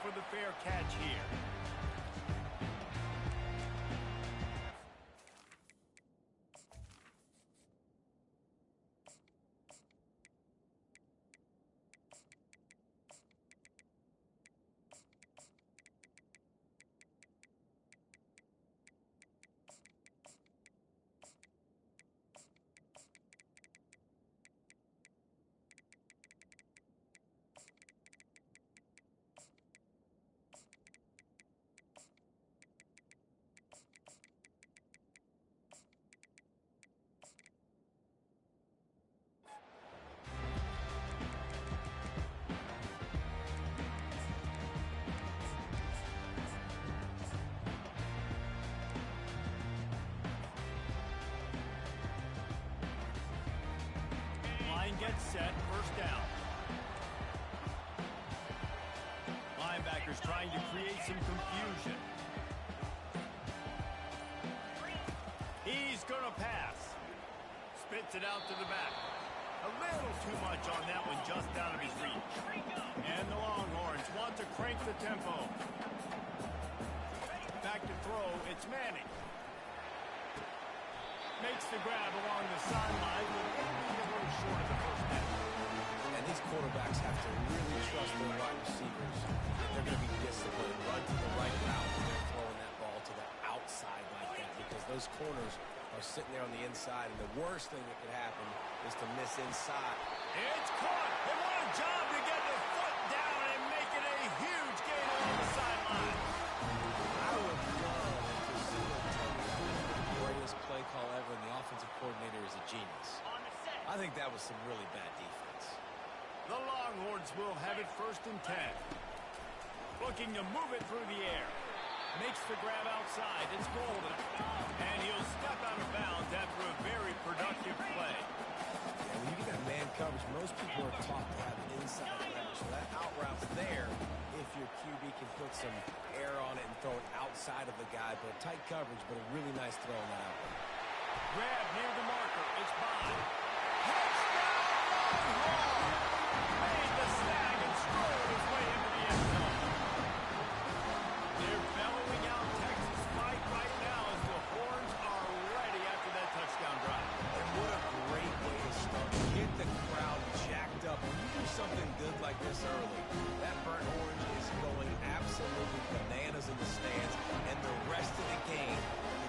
for the fair catch here. Gets set, first down. Linebackers trying to create some confusion. He's gonna pass. Spits it out to the back. A little too much on that one, just out of his reach. And the Longhorns want to crank the tempo. Back to throw, it's Manning. Makes the grab along the sideline, but maybe a little short of the first down. And these quarterbacks have to really trust their wide receivers. They're going to be disciplined, run to the right route when they're throwing that ball to the outside like that, because those corners are sitting there on the inside, and the worst thing that could happen is to miss inside. It's caught! And what a job to get the foot down and make it a huge gain along the sideline. I would love to see them tell me who's the greatest play call ever, and the offensive coordinator is a genius. I think that was some really bad defense. The Longhorns will have it first and 10. Looking to move it through the air. Makes the grab outside. It's Golden. And he'll step out of bounds after a very productive play. Yeah, when you get that man coverage, most people are taught to have inside leverage. So that out route's there if your QB can put some air on it and throw it outside of the guy. But tight coverage, but a really nice throw on that out route. Grab near the marker. It's Bond. Touchdown, Longhorns! Made the snag and strolled his way into the end zone. They're bellowing out Texas fight right now as the Horns are ready after that touchdown drive. And what a great way to start. Get the crowd jacked up. When you do something good like this early, that burnt orange is going absolutely bananas in the stands. And the rest of the game,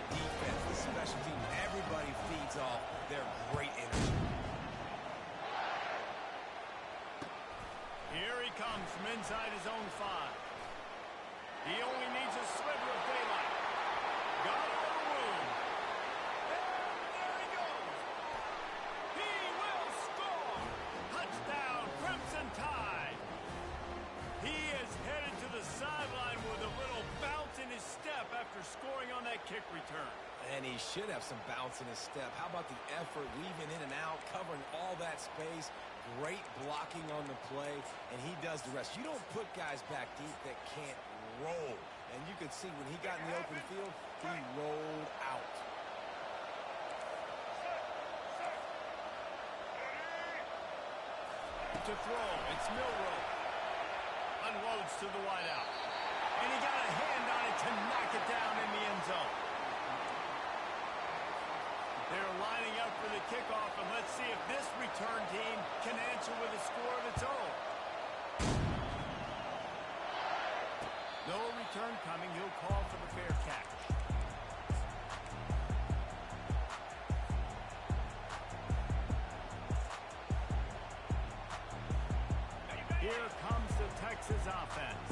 the defense, the special team, everybody feeds off their great energy. Here he comes from inside his own 5. He only needs a sliver of daylight. Got all the room. And there he goes. He will score. Touchdown, Crimson Tide. He is headed to the sideline with a little bounce in his step after scoring on that kick return. And he should have some bounce in his step. How about the effort, weaving in and out, covering all that space. Great blocking on the play, and he does the rest. You don't put guys back deep that can't roll. And you could see when he got in the open field, he rolled out. To throw, it's Milroe. Unloads to the wideout. And he got a hand on it to knock it down in the end zone. They're lining up for the kickoff, and let's see if this return team can answer with a score of its own. No return coming. He'll call for the fair catch. Here comes the Texas offense.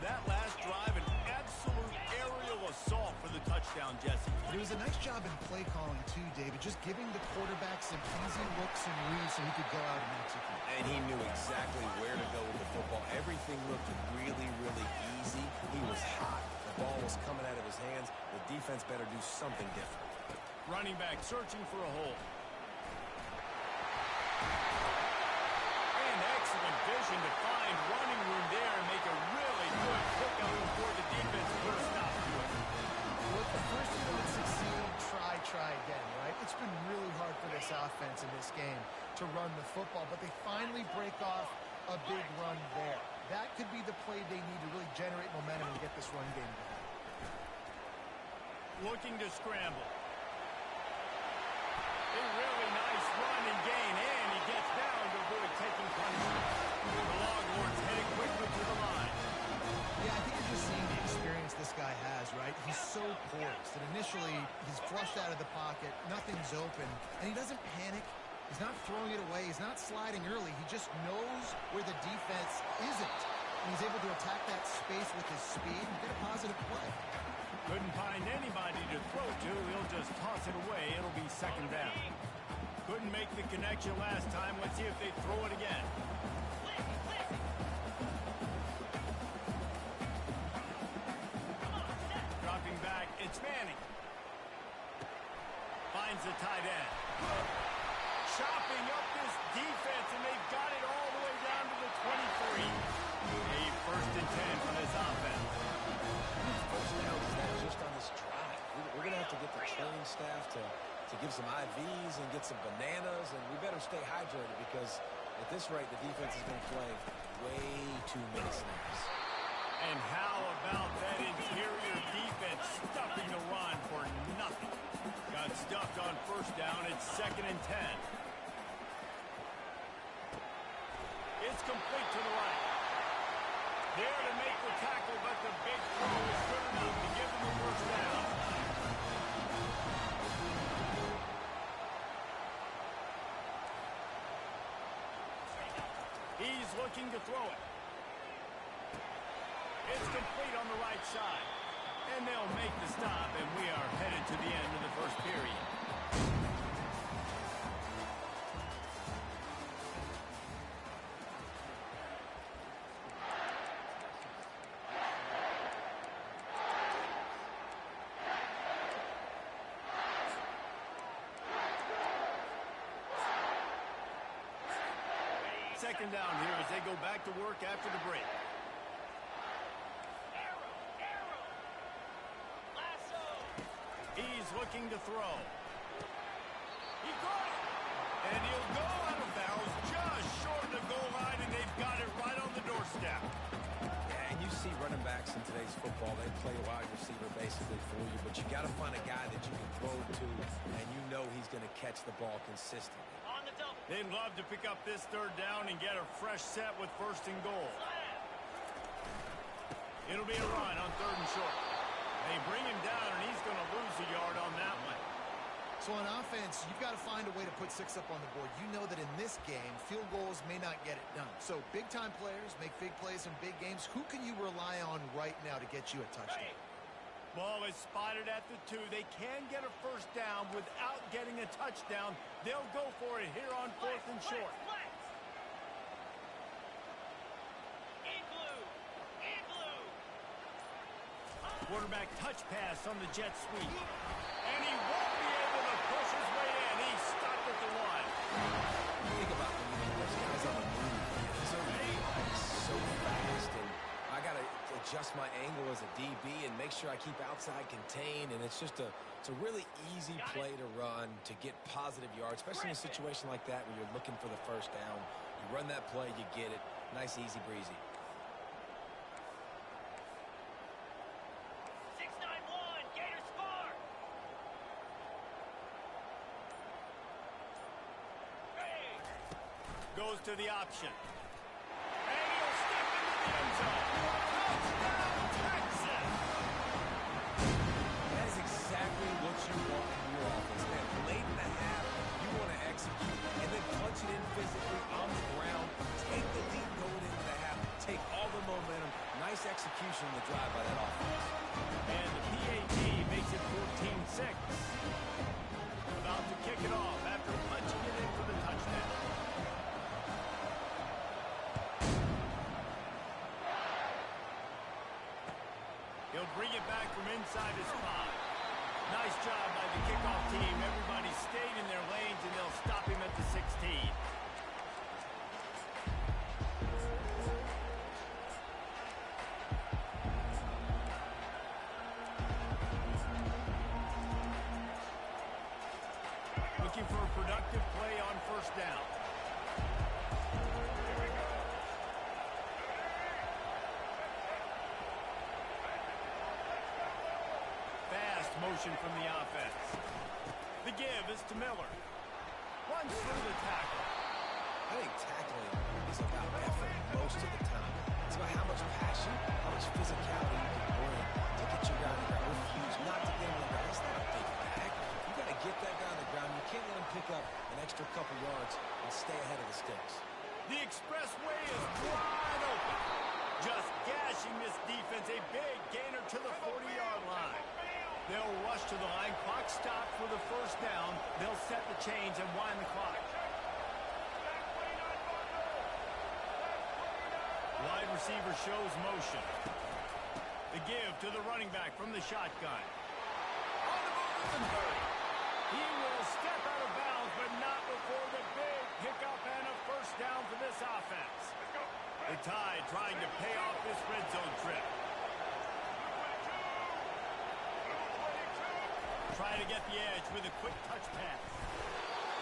That last drive, an absolute aerial assault for the touchdown, Jesse. It was a nice job in play calling, too, David, just giving the quarterback some easy looks and reads so he could go out and execute. And he knew exactly where to go with the football. Everything looked really, really easy. He was hot. The ball was coming out of his hands. The defense better do something different. Running back searching for a hole. And excellent vision to find running room there and make a really good pickup before the defense put a stop to it. Look, the first you don't succeed, try again, right? It's been really hard for this offense in this game to run the football, but they finally break off a big run there. that could be the play they need to really generate momentum and get this run game going. Looking to scramble. A really nice run and gain, and he gets down to avoid taking punishment. The Longhorns heading quickly to the line. Yeah, I think you're just seeing the experience this guy has, right? He's so poised that initially he's flushed out of the pocket, nothing's open, and he doesn't panic. He's not throwing it away. He's not sliding early. He just knows where the defense isn't. And he's able to attack that space with his speed and get a positive play. Couldn't find anybody to throw to. He'll just toss it away. It'll be second down. Couldn't make the connection last time. Let's see if they throw it again. Dropping back, it's Manning. Finds the tight end. Chopping up this defense, and they've got it all the way down to the 23. A first and 10 for this offense. First down is that just on this drive. We're going to have to get the training staff to give some IVs and get some bananas, and we better stay hydrated because at this rate, the defense is going to play way too many snaps. And how about that interior defense stuffing the run for nothing? Got stuffed on first down. It's second and 10. It's complete to the right. There to make the tackle, but the big throw is good enough to give them the first down. He's looking to throw it. It's complete on the right side. And they'll make the stop, and we are headed to the end of the first period. Second down here as they go back to work after the break. He's looking to throw. He got it. And he'll go out of bounds just short of the goal line, and they've got it right on the doorstep. Yeah, and you see running backs in today's football, they play a wide receiver basically for you, but you got to find a guy that you can throw to, and you know he's going to catch the ball consistently. They'd love to pick up this third down and get a fresh set with first and goal. It'll be a run on third and short. They bring him down, and he's going to lose a yard on that one. So on offense, you've got to find a way to put 6 up on the board. You know that in this game, field goals may not get it done. So big-time players make big plays in big games. Who can you rely on right now to get you a touchdown? Ball is spotted at the 2. They can get a first down without getting a touchdown. They'll go for it here on fourth and short. Quarterback touch pass on the jet sweep. And he won't be able to push his way in. He's stopped at the 1. Think about those guys on the move. He's so fast, and I got to adjust my angle as a DB and make sure I keep outside contained, and it's just it's a really easy play to run to get positive yards, especially in a situation like that where you're looking for the first down. You run that play, you get it. Nice, easy breezy. Goes to the option. And he'll step into the end zone. Touchdown, Texas! That is exactly what you want in your offense, man. Late in the half, you want to execute and then punch it in physically on the ground. Take the lead going into the half. Take all the momentum. Nice execution in the drive by that offense. And the PAT makes it 14-6. About to kick it off after punching it in for the touchdown. He'll bring it back from inside his 5. Nice job by the kickoff team. Everybody stayed in their lanes, and they'll stop him at the 16. Looking for a productive play on first down. motion from the offense. The give is to Miller. Runs through the tackle. I think tackling is about effort most of the time. It's about how much passion, how much physicality you can bring to get your guy on the ground. Refuse not to get him on the ground. It's not a big bag. You got to get that guy on the ground. You can't let him pick up an extra couple yards and stay ahead of the sticks. The expressway is wide open. Just gashing this defense. A big gainer to the 40-yard line. They'll rush to the line. Clock stopped for the first down. They'll set the chains and wind the clock. Wide receiver shows motion. The give to the running back from the shotgun. On the move to the 30. He will step out of bounds, but not before the big pickup and a first down for this offense. The Tide trying to pay off this red zone trip. Try to get the edge with a quick touch pass.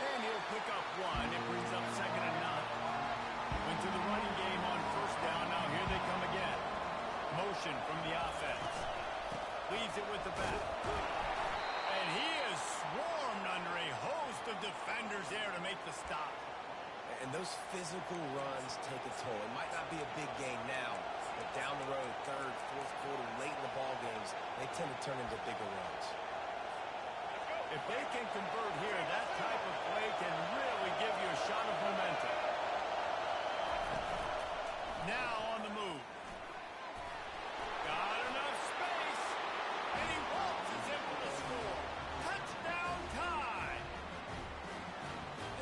And he'll pick up one. It brings up 2nd and 9. Went to the running game on first down. Now here they come again. Motion from the offense. Leaves it with the back. And he is swarmed under a host of defenders there to make the stop. And those physical runs take a toll. It might not be a big gain now, but down the road, 3rd, 4th quarter, late in the ball games, they tend to turn into bigger runs. If they can convert here, that type of play can really give you a shot of momentum. Now on the move. Got enough space. And he waltzes in for the score. Touchdown Tide.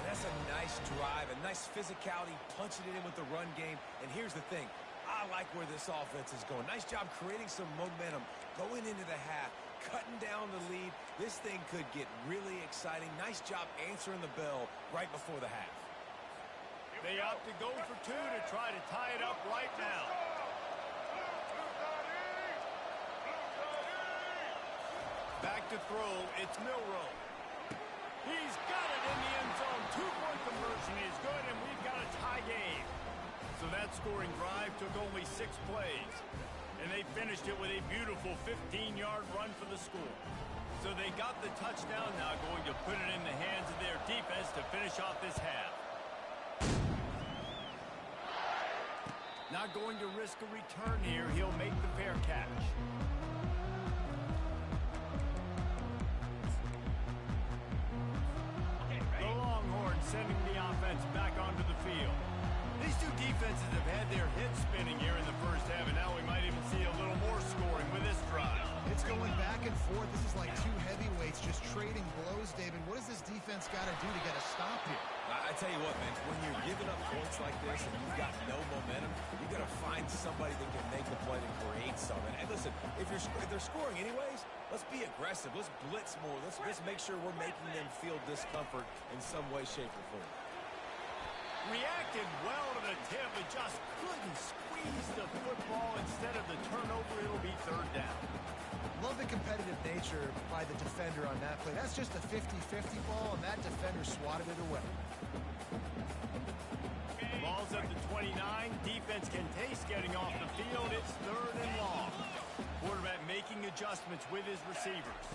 And that's a nice drive, a nice physicality, punching it in with the run game. And here's the thing. I like where this offense is going. Nice job creating some momentum going into the half, cutting down the lead. This thing could get really exciting. Nice job answering the bell right before the half. They opt to go for 2 to try to tie it up right now. Back to throw, it's Milroe. He's got it in the end zone. 2-point conversion is good, and we've got a tie game. So that scoring drive took only 6 plays. And they finished it with a beautiful 15-yard run for the score. So they got the touchdown, now going to put it in the hands of their defense to finish off this half. Not going to risk a return here. He'll make the fair catch. The Longhorns sending the offense back onto the field. These two defenses have had their heads spinning here in the first half, and now we might even see a little more scoring with this drive. It's going back and forth. This is like two heavyweights just trading blows, David. What does this defense got to do to get a stop here? I tell you what, man, when you're giving up points like this and you've got no momentum, you got to find somebody that can make the play to create something. And listen, if they're scoring anyways, let's be aggressive. Let's blitz more. Let's make sure we're making them feel discomfort in some way, shape, or form. Reacted well to the tip, but just couldn't squeeze the football. Instead of the turnover, it'll be 3rd down. Love the competitive nature by the defender on that play. That's just a 50-50 ball, and that defender swatted it away. Ball's up to 29. Defense can taste getting off the field. It's 3rd and long. Quarterback making adjustments with his receivers.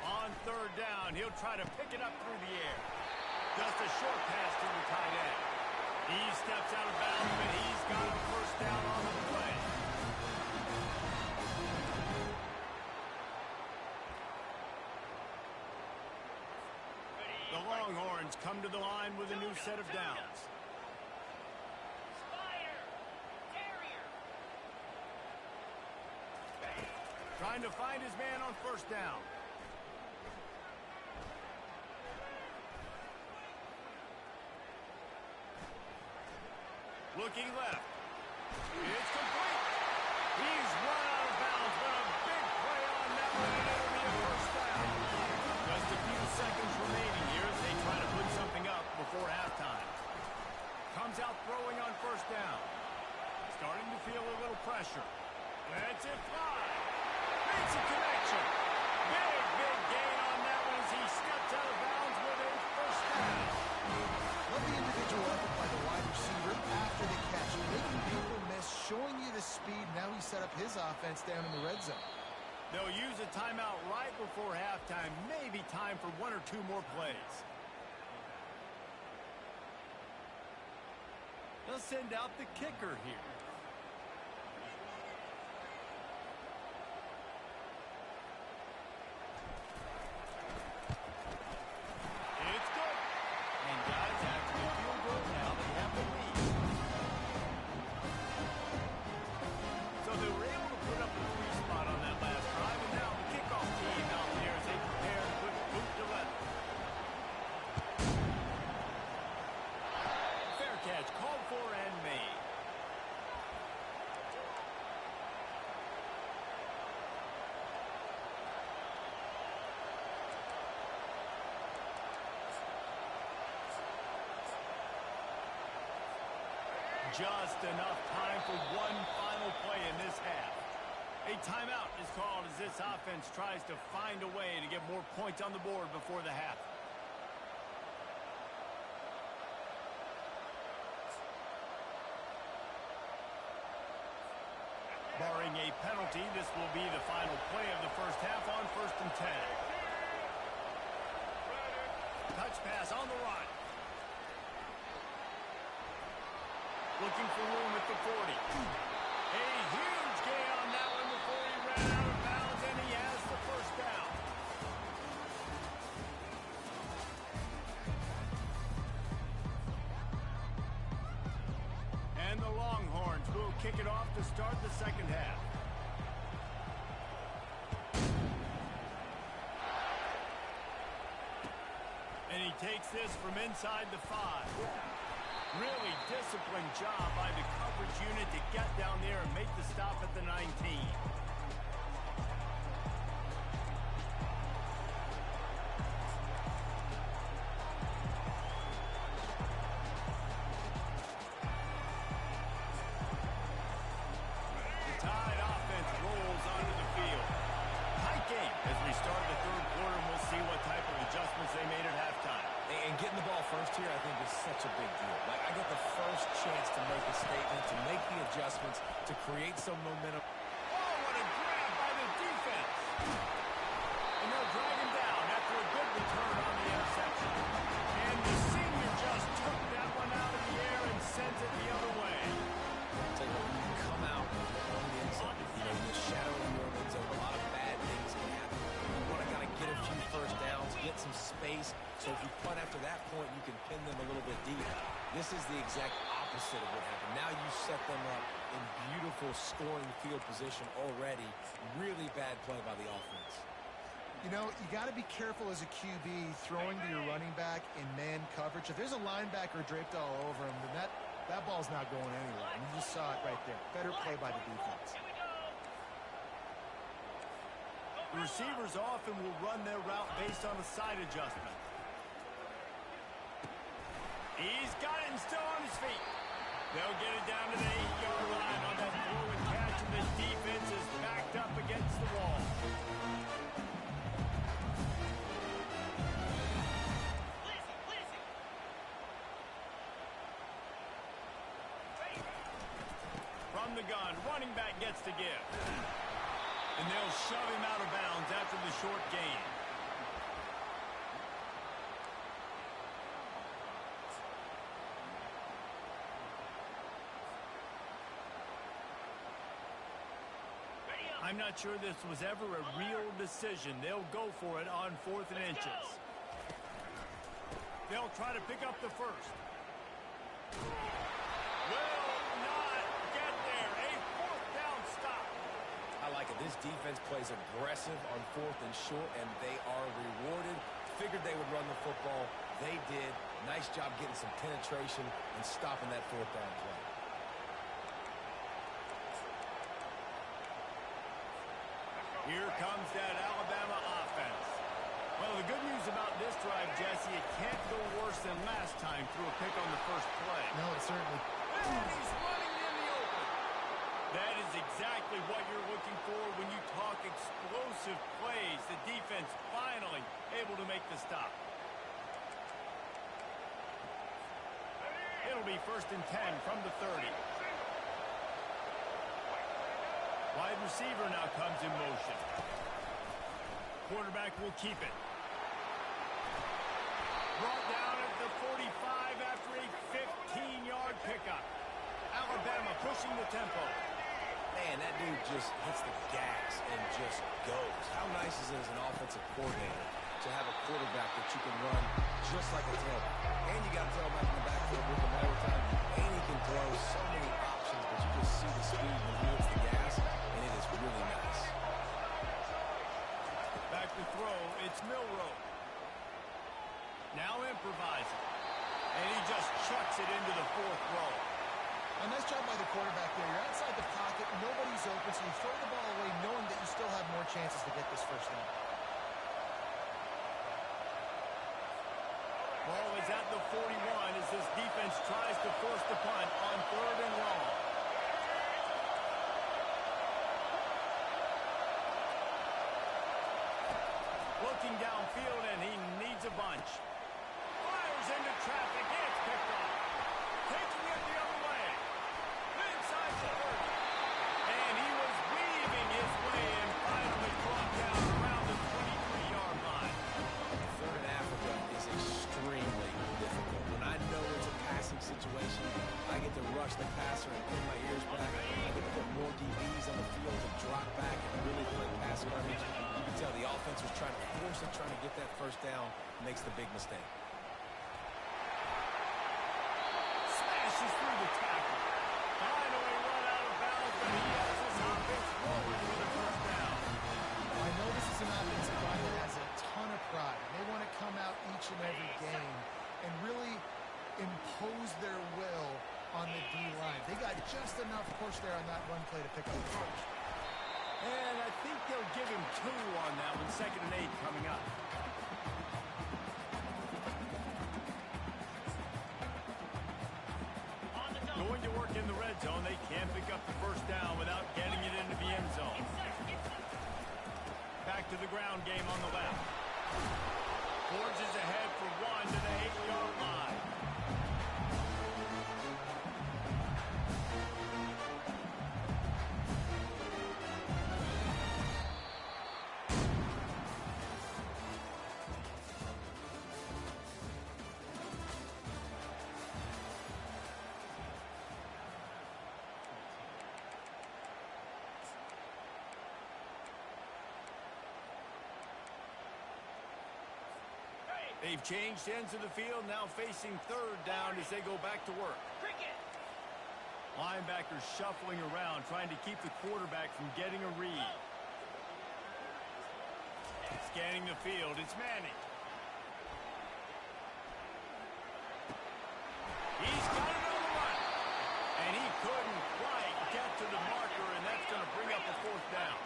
On 3rd down, he'll try to pick it up through the air. Just a short pass to the tight end. He steps out of bounds, but he's got a first down on the play. The Longhorns come to the line with a new set of downs. Trying to find his man on first down. Looking left. It's complete. He's run out of bounds, but a big play on that one, and it'll be a first down. Just a few seconds remaining here as they try to put something up before halftime. Comes out throwing on first down. Starting to feel a little pressure. Lets it fly. Makes a connection. Big gain on that one as he steps out of bounds with a first down. Love the individual effort by the wide receiver after the catch, making people miss, showing you the speed. Now he set up his offense down in the red zone. They'll use a timeout right before halftime. Maybe time for one or two more plays. They'll send out the kicker here. It's good. And guys, after the field goal, now they have the lead. So they were able to put up a 3-spot on that last drive, and now the kickoff team out there as they prepare to put boot to leather. Fair catch, called for and made. Just enough time for one final play in this half. A timeout is called as this offense tries to find a way to get more points on the board before the half. Barring a penalty, this will be the final play of the first half on 1st and 10. Touch pass on the run. Looking for room at the 40. A huge gain on that one before he ran out of bounds, and he has the first down. And the Longhorns will kick it off to start the second half. And he takes this from inside the 5. Really disciplined job by the coverage unit to get down there and make the stop at the 19. The Tide offense rolls onto the field. Tight game as we start the third quarter, and we'll see what type of adjustments they made at halftime. And getting the ball first here, I think, is such a big deal. Like, I get the first chance to make a statement, to make the adjustments, to create some momentum. Oh, what a grab by the defense. And they'll drag him down after a good return on the interception. And the senior just took that one out of the air and sends it the other way. Take a come out on the inside. You know, in the shadow of your end zone, a lot of bad things can happen. You want to kind of get a few first downs, get some space. So if you punt after that point, you can pin them a little bit deep. This is the exact opposite of what happened. Now you set them up in beautiful scoring field position already. Really bad play by the offense. You know, you got to be careful as a QB throwing to your running back in man coverage. If there's a linebacker draped all over him, then that ball's not going anywhere. And you just saw it right there. Better play by the defense. The receivers often will run their route based on a side adjustment. He's got it and still on his feet. They'll get it down to the 8-yard line on that throw and catch, and the defense is backed up against the wall. From the gun, running back gets to give. And they'll shove him out of bounds after the short gain. I'm not sure this was ever a real decision. They'll go for it on 4th and inches. They'll try to pick up the first. Will not get there. A 4th down stop. I like it. This defense plays aggressive on 4th and short, and they are rewarded. Figured they would run the football. They did. Nice job getting some penetration and stopping that 4th down play. Here comes that Alabama offense. Well, the good news about this drive, Jesse, it can't go worse than last time through a pick on the first play. No, it certainly. And he's running in the open. That is exactly what you're looking for when you talk explosive plays. The defense finally able to make the stop. It'll be 1st and 10 from the 30. Wide receiver now comes in motion. quarterback will keep it. Brought down at the 45 after a 15-yard pickup. Alabama pushing the tempo. Man, that dude just hits the gas and just goes. How nice is it as an offensive coordinator to have a quarterback that you can run just like a tailback? And you got a tailback in the backfield with him all the time. And he can throw so many options, but you just see the speed when he hits the gas, and it is really nice. Back to throw, it's Milroe. Now improvising. And he just chucks it into the fourth row. A nice job by the quarterback there. You're outside the pocket, nobody's open, so you throw the ball away knowing that you still have more chances to get this first down. Ball is at the 41 as this defense tries to force the punt on 3rd and long. Looking downfield, and he needs a bunch. Fires into traffic. It's picked off. Taking it the other way. Inside the 30. And he was weaving his way and finally brought down around the 23-yard line. 3rd and Africa is extremely difficult. When I know it's a passing situation, I get to rush the passer and put my ears back. I get to put more DBs on the field to drop back and really play pass coverage. You can tell the offense was trying to force it, trying to get that first down, makes the big mistake. Smashes through the tackle. Finally run out of bounds, but he has his offense rolling for the first down. I know this is an offensive line that has a ton of pride. They want to come out each and every game and really impose their will on the D-line. They got just enough push there on that run play to pick up the first. And I think they'll give him 2 on that one. 2nd and 8 coming up. Going to work in the red zone. They can't pick up the first down without getting it into the end zone. Back to the ground game on the left. Forges ahead for 1 to the 8-yard line. They've changed ends of the field, now facing 3rd down as they go back to work. Linebackers shuffling around, trying to keep the quarterback from getting a read. Scanning the field, it's Manning. He's got it on the run. And he couldn't quite get to the marker, and that's going to bring up a 4th down.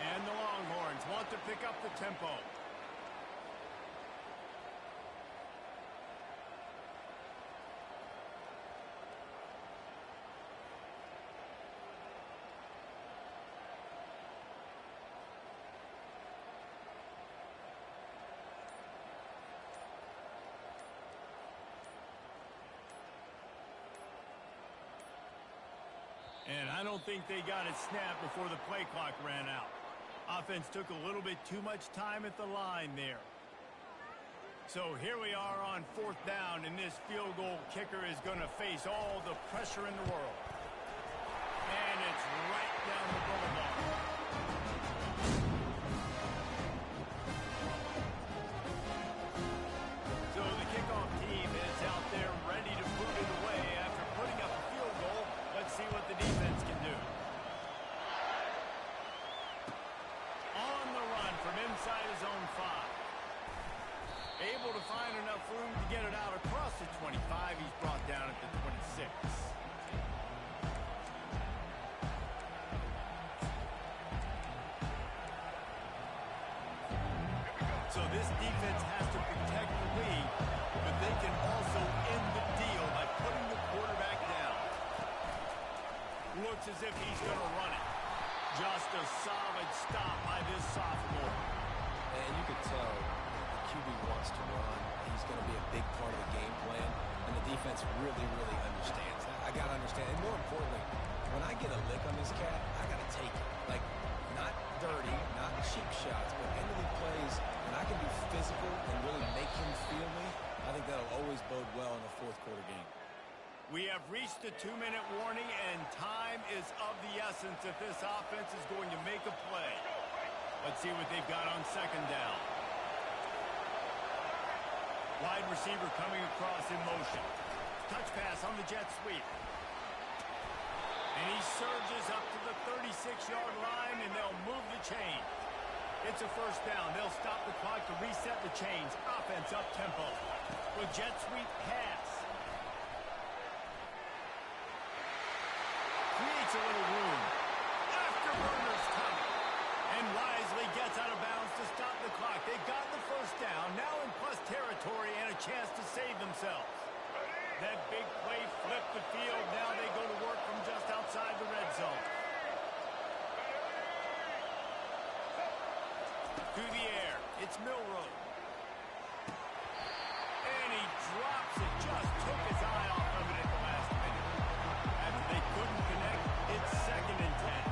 And the Longhorns want to pick up the tempo. And I don't think they got it snapped before the play clock ran out. Offense took a little bit too much time at the line there. So here we are on 4th down, and this field goal kicker is going to face all the pressure in the world. And it's right down the boulevard. So the kickoff team is out there ready to boot it away after putting up a field goal. Let's see what the defense can do. On the run from inside his own 5. Able to find enough room to get it out across the 25. He's brought down at the 26. So this defense has to protect the lead, but they can also end the deal by putting the quarterback down. Looks as if he's going to run it. Just a solid stop by this sophomore. And you could tell the QB wants to run. He's going to be a big part of the game plan, and the defense really, really understands that. I got to understand, and more importantly, when I get a lick on this cat, I got to take it. Like, not dirty, not cheap shots, but end of the plays always bode well in a fourth-quarter game. We have reached the 2-minute warning, and time is of the essence if this offense is going to make a play. Let's see what they've got on second down. Wide receiver coming across in motion. Touch pass on the jet sweep. And he surges up to the 36-yard line, and they'll move the chain. It's a first down. They'll stop the clock to reset the chains. Offense up-tempo. With jet sweep pass. Creates a little room. Afterburners coming. And wisely gets out of bounds to stop the clock. They got the first down. Now in plus territory and a chance to save themselves. That big play flipped the field. Now they go to work from just outside the red zone. Through the air, it's Milroe. And he drops it. Just took his eye off of it at the last minute. After they couldn't connect, it's 2nd and 10.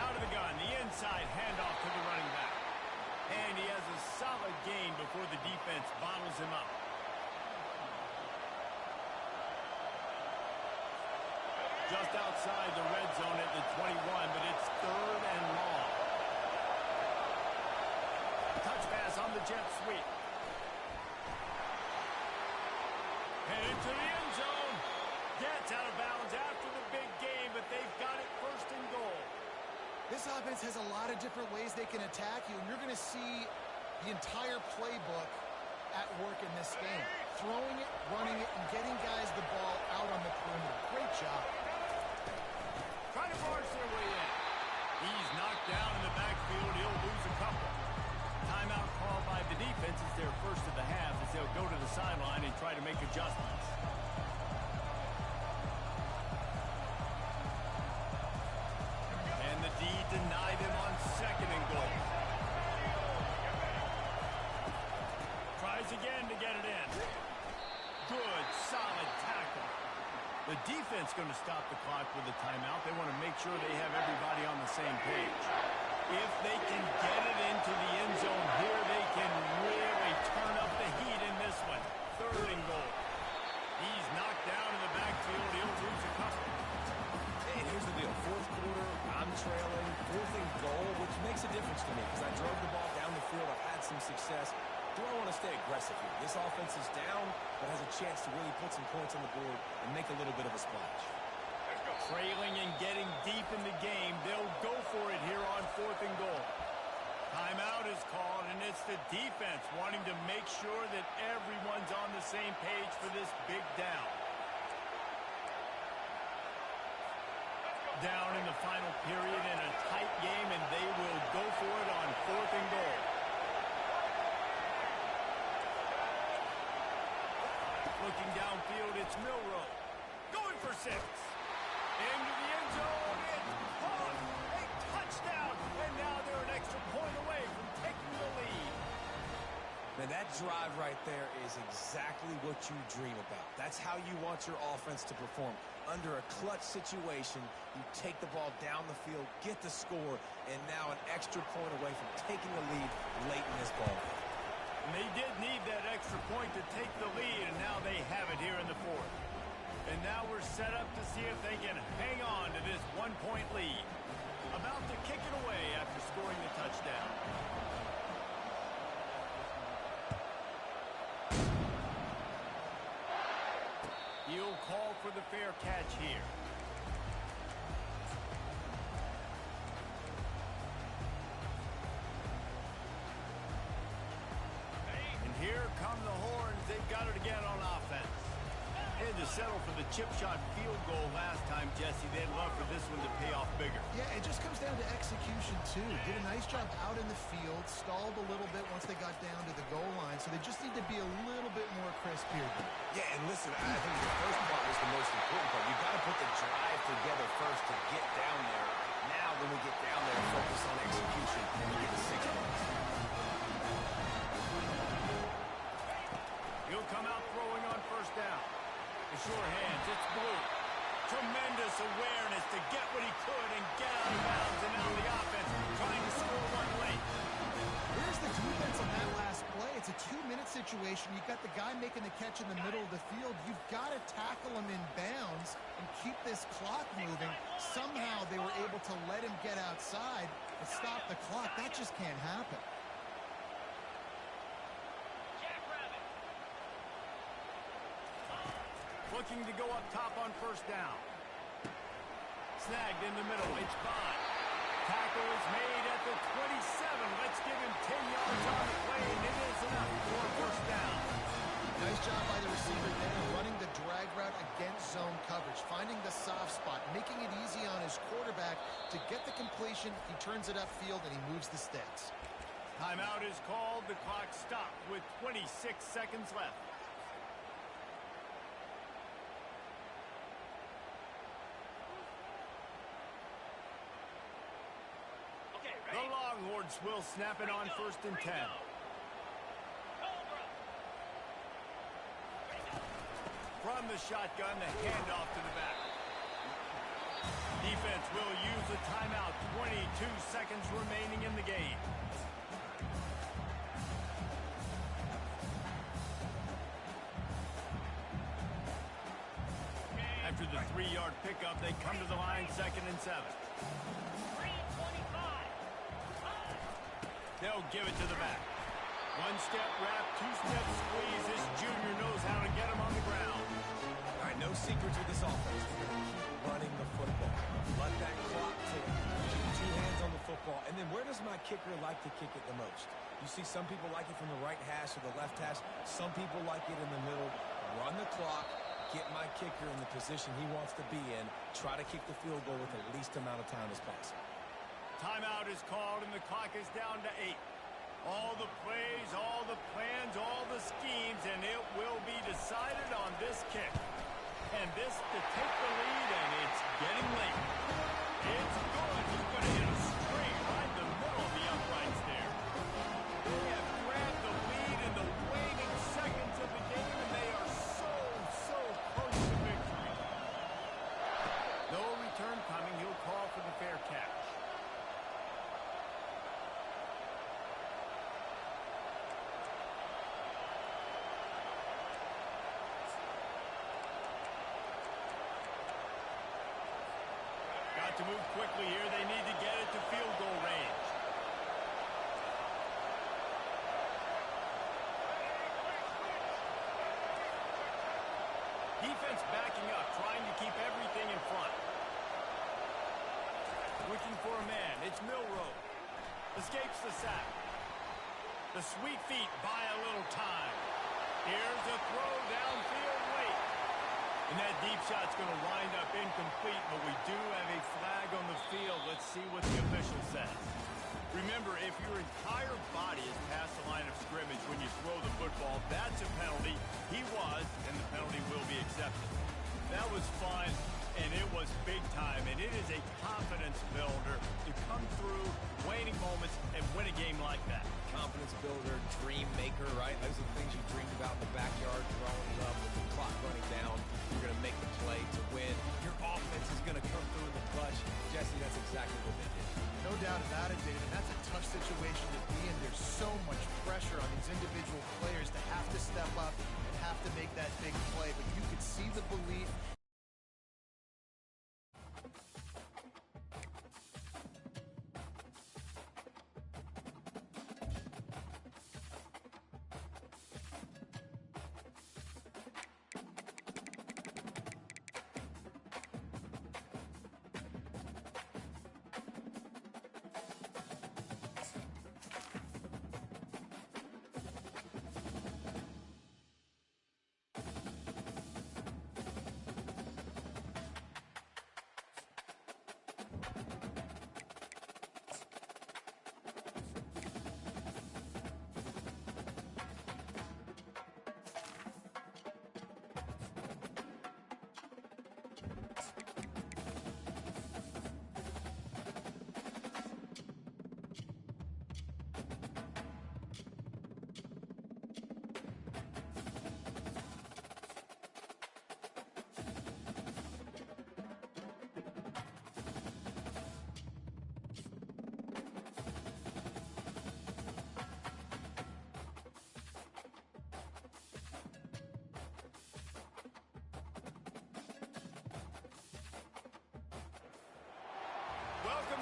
Out of the gun, the inside handoff to the running back. And he has a solid gain before the defense bottles him up. Just outside the red zone at the 21, but it's 3rd and long. Touch pass on the jet sweep. And into the end zone. Gets out of bounds after the big game, but they've got it 1st and goal. This offense has a lot of different ways they can attack you, and you're going to see the entire playbook at work in this game. Throwing it, running it, and getting guys the ball out on the perimeter. Great job. Trying to barge their way in. He's knocked down in the backfield. He'll lose a couple. Timeout called by the defense is their first of the half as they'll go to the sideline and try to make adjustments. And the D denied him on 2nd and goal. Tries again to get it in. Good, solid tackle. The defense going to stop the clock with a timeout. They want to make sure they have everybody on the same page. If they can get it into the end zone here, they can really turn up the heat in this one. 3rd and goal. He's knocked down in the backfield. He'll lose a couple. And here's the deal. 4th quarter, I'm trailing. 4th and goal, which makes a difference to me because I drove the ball down the field. I've had some success. Do I want to stay aggressive here? This offense is down, but has a chance to really put some points on the board and make a little bit of a splash. Trailing and getting deep in the game. They'll go for it here on 4th and goal. Timeout is called, and it's the defense wanting to make sure that everyone's on the same page for this big down. Down in the final period in a tight game, and they will go for it on 4th and goal. Looking downfield, it's Milroe. Going for 6. Into the end zone. It's caught. A touchdown. And now they're an extra point away from taking the lead. Man, that drive right there is exactly what you dream about. That's how you want your offense to perform. Under a clutch situation, you take the ball down the field, get the score, and now an extra point away from taking the lead late in this ball game. And they did need that extra point to take the lead, and now they have it here in the 4th. And now we're set up to see if they can hang on to this 1-point lead. About to kick it away after scoring the touchdown. He'll call for the fair catch here. Here come the horns. They've got it again on offense. They had to settle for the chip shot field goal last time, Jesse. They'd love for this one to pay off bigger. Yeah, it just comes down to execution, too. Did a nice job out in the field, stalled a little bit once they got down to the goal line, so they just need to be a little bit more crisp here. Yeah, and listen, I think the first part was the most important part. You've got to put the drive together first to get down there. Now, when we get down there, focus on execution and we get the 6 points. He'll come out throwing on first down. The sure hands, it's Blue. Tremendous awareness to get what he could and get out of bounds, and now the offense trying to score one late. Where's the defense on that last play? It's a 2-minute motion. You've got the guy making the catch in the middle of the field. You've got to tackle him in bounds and keep this clock moving. Somehow they were able to let him get outside and stop the clock. That just can't happen. Looking to go up top on first down. Snagged in the middle. It's Bond. Tackle is made at the 27. Let's give him 10 yards on the play, and it is enough for a first down. Nice job by the receiver there, running the drag route against zone coverage, finding the soft spot, making it easy on his quarterback to get the completion. He turns it upfield, and he moves the sticks. Timeout is called. The clock stopped with 26 seconds left. The Longhorns will snap it on first and 10. From the shotgun, the handoff to the back. Defense will use the timeout. 22 seconds remaining in the game. After the 3-yard pickup, they come to the line, 2nd and 7. They'll give it to the back. 1-step wrap, 2-step squeeze. This junior knows how to get him on the ground. All right, no secrets with this offense. Running the football. Let that clock tick. Keep 2 hands on the football. And then where does my kicker like to kick it the most? You see some people like it from the right hash or the left hash. Some people like it in the middle. Run the clock. Get my kicker in the position he wants to be in. Try to kick the field goal with the least amount of time as possible. Timeout is called, and the clock is down to 8. All the plays, all the plans, all the schemes, and it will be decided on this kick. And this to take the lead, and it's getting late. It's good. He's going to hit a straight right in the middle of the uprights there. They have grabbed the lead in the waning seconds of the game, and they are so close to victory. No return coming. He'll call for the fair catch. To move quickly here, they need to get it to field goal range. Defense backing up, trying to keep everything in front. Looking for a man. It's Milroe. Escapes the sack. The sweet feet buy a little time. Here's a throw downfield late. And that deep shot's going to wind up incomplete, but we do have a flag on the field. Let's see what the official says. Remember, if your entire body is past the line of scrimmage when you throw the football, that's a penalty. He was, and the penalty will be accepted. That was fun, and it was big time, and it is a confidence builder to come through waning moments and win a game like that. Confidence builder, dream maker, right? Those are the things you dreamed about in the backyard, throwing it up with the clock running down. You're going to make the play to win. Your offense is going to come through in the clutch. Jesse, that's exactly what they did. No doubt about it, David. That's a tough situation to be in. There's so much pressure on these individual players to have to step up and have to make that big play. But you could see the belief.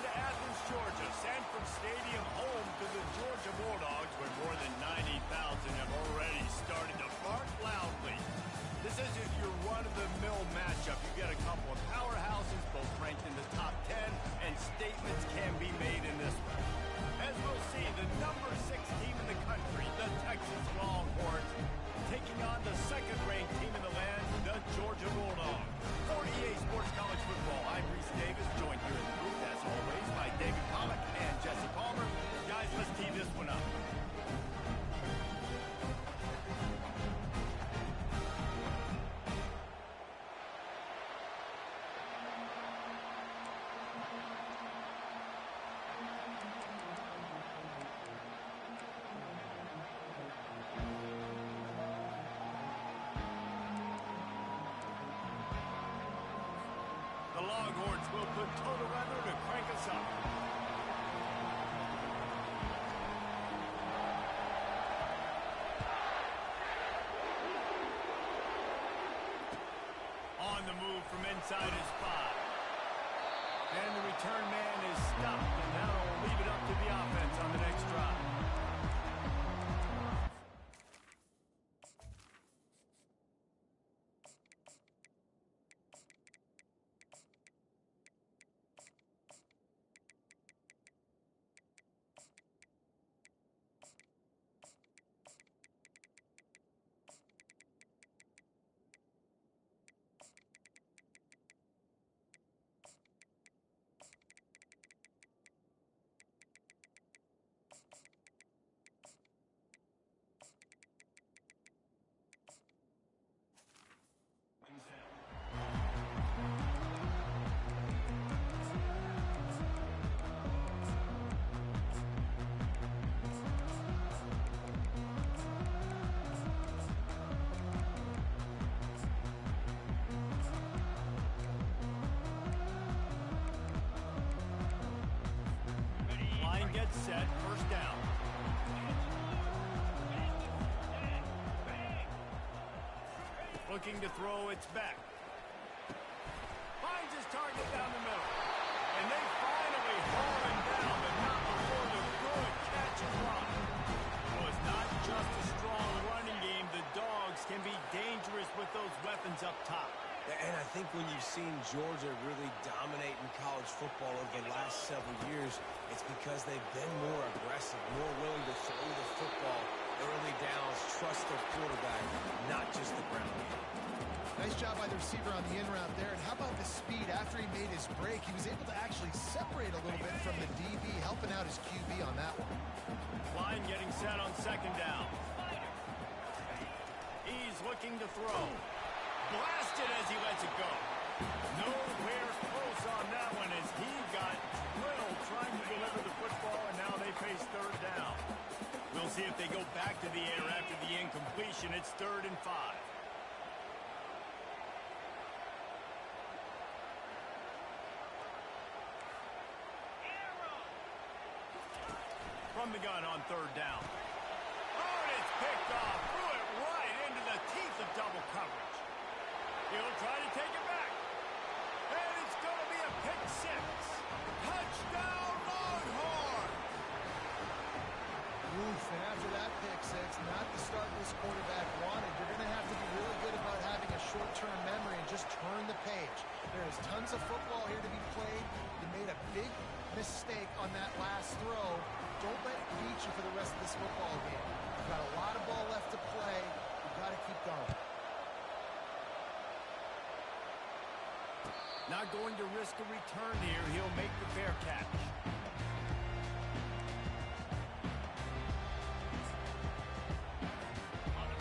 Welcome to Athens, Georgia, Sanford Stadium, home to the Georgia Bulldogs, where more than 90,000 have already started to bark loudly. This isn't your run-of-the-mill matchup. You've got a couple of powerhouses, both ranked in the top 10, and statements can be made in this one. As we'll see, the number 6 team in the country, the Texas Longhorns, taking on the second-ranked team in the land, the Georgia Bulldogs. For EA Sports College Football, I'm Reese Davis, joined here in the booth, as always, by David Pollack and Jesse Palmer. Guys, let's tee this one up. The Longhorns will put total weather to crank us up. On the move from inside his 5. And the return man is stopped, and now will leave it up to the offense on the next drive. Gets set, first down. Looking to throw, it's back. Finds his target down the middle. And they finally haul him down, but not before the good catch and run. Well, it's not just a strong running game. The Dogs can be dangerous with those weapons up top. And I think when you've seen Georgia really dominate in college football over the last several years, it's because they've been more aggressive, more willing to throw the football early downs, trust their quarterback, not just the ground game. Nice job by the receiver on the in route there. And how about the speed after he made his break? He was able to actually separate a little bit from the DB, helping out his QB on that one. Line getting set on second down. He's looking to throw. Blasted as he lets it go. Nowhere close on that one as he got Little trying to deliver the football, and now they face third down. We'll see if they go back to the air after the incompletion. It's 3rd and 5. From the gun on 3rd down. Oh, and it's picked off. Threw it right into the teeth of double coverage. He'll try to take it back. And it's going to be a pick 6. Touchdown, Longhorn! Oof, and after that pick 6, not the start this quarterback wanted. You're going to have to be really good about having a short-term memory and just turn the page. There is tons of football here to be played. You made a big mistake on that last throw. Don't let it beat you for the rest of this football game. You've got a lot of ball left to play. You've got to keep going. Not going to risk a return here. He'll make the fair catch.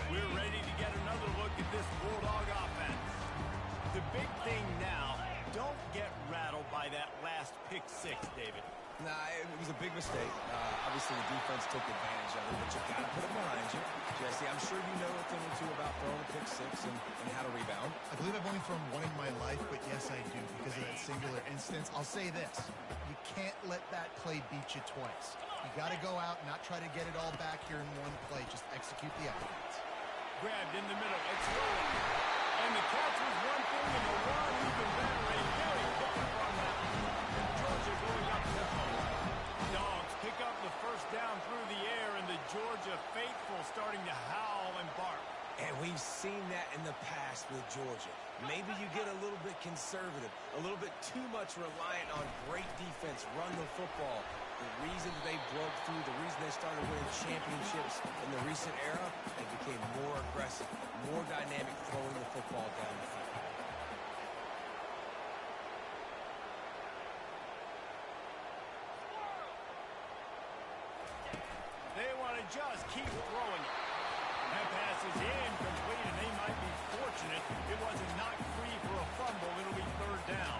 We're ready to get another look at this Bulldog offense. The big thing now, don't get rattled by that last pick 6, David. Nah, it was a big mistake. Obviously, the defense took advantage of it, but you got to put it behind you. Jesse, I'm sure you know a thing or two about throwing a pick 6 and how to rebound. I believe I've only thrown one in my life, but yes, I do because of that singular instance. I'll say this. You can't let that play beat you twice. You got to go out and not try to get it all back here in one play. Just execute the offense. Grabbed in the middle. It's rolling. And the catch was one thing, and the run even better. A very quick on that. Georgia going up Georgia. Maybe you get a little bit conservative, a little bit too much reliant on great defense, run the football. The reason they broke through, the reason they started winning championships in the recent era, they became more aggressive, more dynamic throwing the football down the field. They want to just keep throwing it. That pass is incomplete, and they might be fortunate it wasn't knocked free for a fumble. It'll be third down.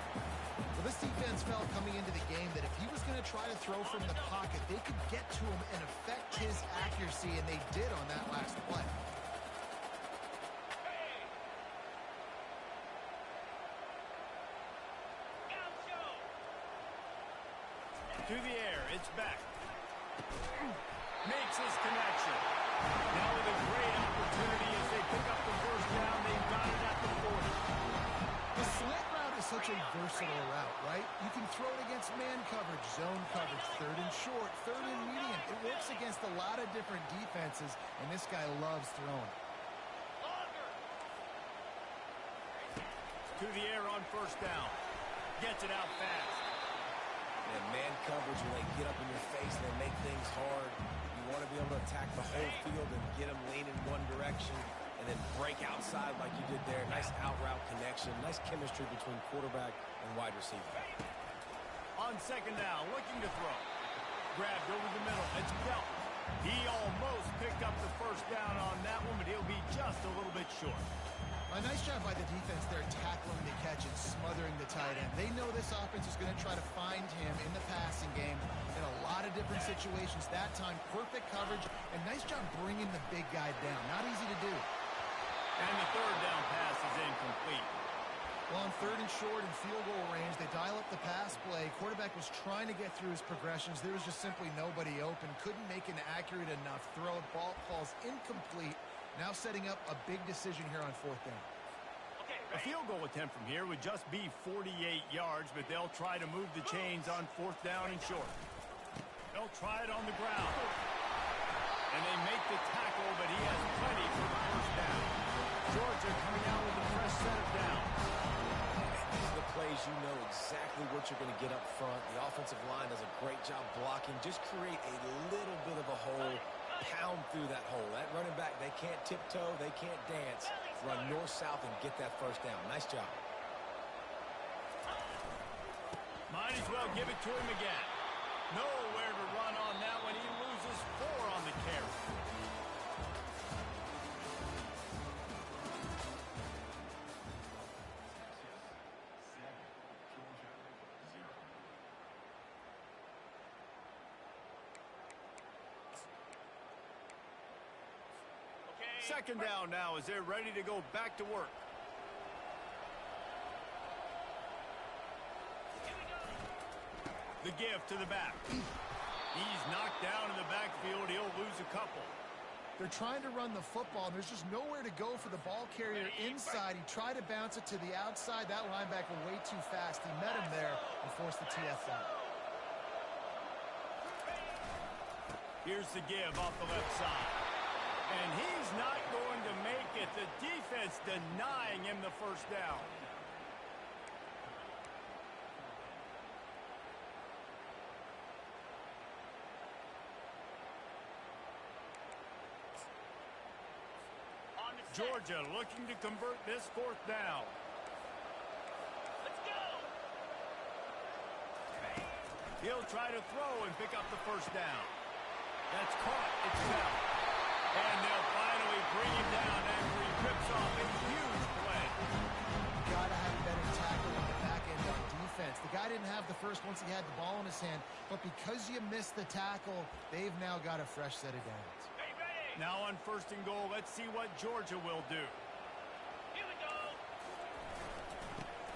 Well, this defense felt coming into the game that if he was going to try to throw from the pocket, they could get to him and affect his accuracy, and they did on that last play. To the air, it's back. Makes his connection. Now with a great opportunity as they pick up the first down, they've got it at the 40. The slant route is such a versatile route, right? You can throw it against man coverage, zone coverage, third and short, third and medium. It works against a lot of different defenses, and this guy loves throwing. To the air on first down. Gets it out fast. And man coverage, when they get up in your face and they make things hard, you want to be able to attack the whole field and get them leaning one direction and then break outside like you did there. Nice out route connection, nice chemistry between quarterback and wide receiver. On second down, looking to throw. Grabbed over the middle. It's Belt. He almost picked up the first down on that one, but he'll be just a little bit short. A nice job by the defense there, tackling the catch and smothering the tight end. They know this offense is going to try to find him in the passing game in a lot of different situations. That time, perfect coverage, and nice job bringing the big guy down. Not easy to do. And the third down pass is incomplete. Well, on third and short and field goal range, they dial up the pass play. Quarterback was trying to get through his progressions. There was just simply nobody open. Couldn't make an accurate enough throw. Ball falls incomplete. Now setting up a big decision here on fourth down. A field goal attempt from here would just be 48 yards, but they'll try to move the chains on fourth down and short. They'll try it on the ground. And they make the tackle, but he has plenty for the first down. Georgia coming out with a fresh set of downs. These are the plays you know exactly what you're going to get up front. The offensive line does a great job blocking. Just create a little bit of a hole. Pound through that hole. That running back, they can't tiptoe, they can't dance. Run north-south and get that first down. Nice job. Might as well give it to him again. Nowhere to run on that one. He loses 4 on the carry. Second down now as they're ready to go back to work. The give to the back. He's knocked down in the backfield. He'll lose a couple. They're trying to run the football, and there's just nowhere to go for the ball carrier inside. He tried to bounce it to the outside. That linebacker way too fast. He met him there and forced the TF out. Here's the give off the left side. And he's not going to make it. The defense denying him the first down. Georgia looking to convert this fourth down. Let's go. He'll try to throw and pick up the first down. That's caught. It's Bell. And they'll finally bring him down after he rips off a huge play. Gotta have a better tackle on the back end on defense. The guy didn't have the first once he had the ball in his hand, but because you missed the tackle, they've now got a fresh set of downs. Now on first and goal, let's see what Georgia will do. Here we go.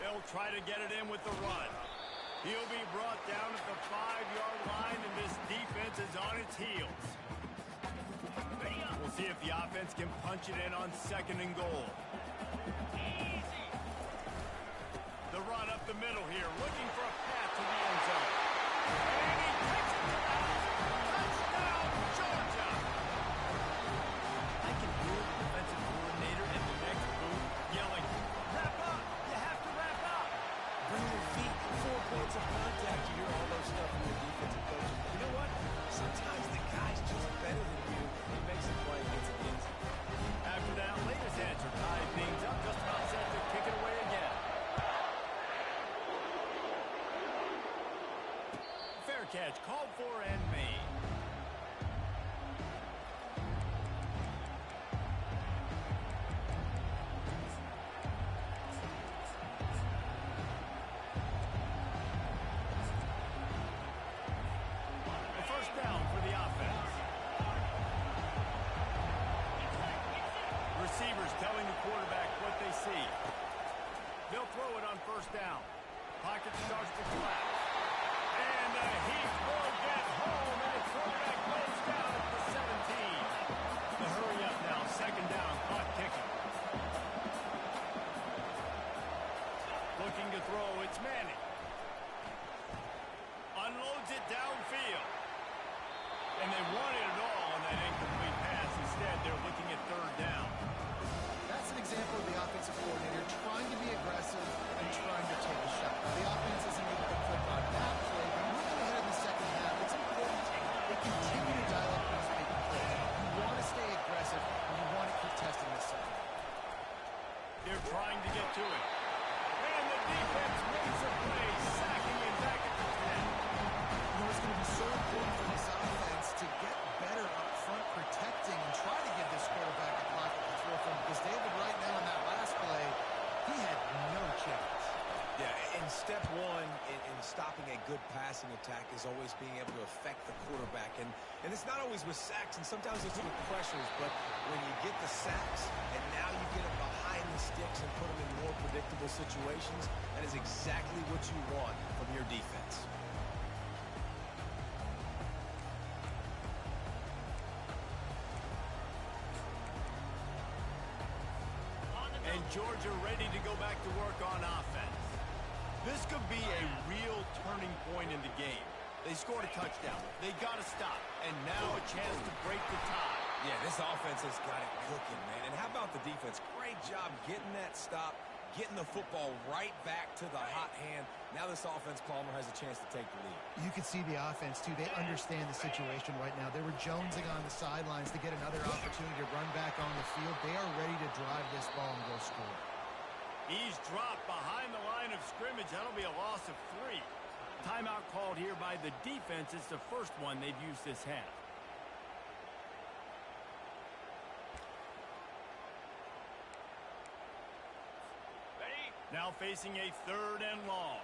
They'll try to get it in with the run. He'll be brought down at the 5-yard line, and this defense is on its heels. We'll see if the offense can punch it in on second and goal. Easy. The run up the middle here, looking for a path to the end zone. And he takes it to the house. Touchdown, Georgia! I can hear the defensive coordinator in the next booth yelling, called for and made. A first down for the offense. Receivers telling the quarterback what they see. They'll throw it on first down. Pocket starts to collapse. And he will get home, and the quarterback goes down at the 17. The hurry up now, second down, clock ticking. Looking to throw, it's Manning. Unloads it downfield. And they wanted it all on that incomplete pass. Instead, they're looking at third down. That's an example of the offensive coordinator trying to be aggressive and trying to take a shot. The offense isn't able to click on that play, but moving ahead in the second half, it's important they continue to dial up these big plays. You want to stay aggressive, and you want to keep testing this second. They're trying to get to it. And the defense makes a play, sacking him back at the 10. You know, it's going to be so important for this offense to get better up front protecting and try to give this quarterback a pocket to throw from, because David, right now in that last play, he had no chance. Yeah, and step one in stopping a good passing attack is always being able to affect the quarterback. And it's not always with sacks, and sometimes it's with pressures, but when you get the sacks and now you get them behind the sticks and put them in more predictable situations, that is exactly what you want from your defense. And Georgia ready to go back to work on offense. This could be a real turning point in the game. They scored a touchdown. They got to stop. And now a chance to break the tie. Yeah, this offense has got it cooking, man. And how about the defense? Great job getting that stop, getting the football right back to the hot hand. Now this offense, Palmer, has a chance to take the lead. You can see the offense, too. They understand the situation right now. They were jonesing on the sidelines to get another opportunity to run back on the field. They are ready to drive this ball and go score. He's dropped behind the line of scrimmage. That'll be a loss of 3. Timeout called here by the defense. It's the first one they've used this half. Now facing a third and long.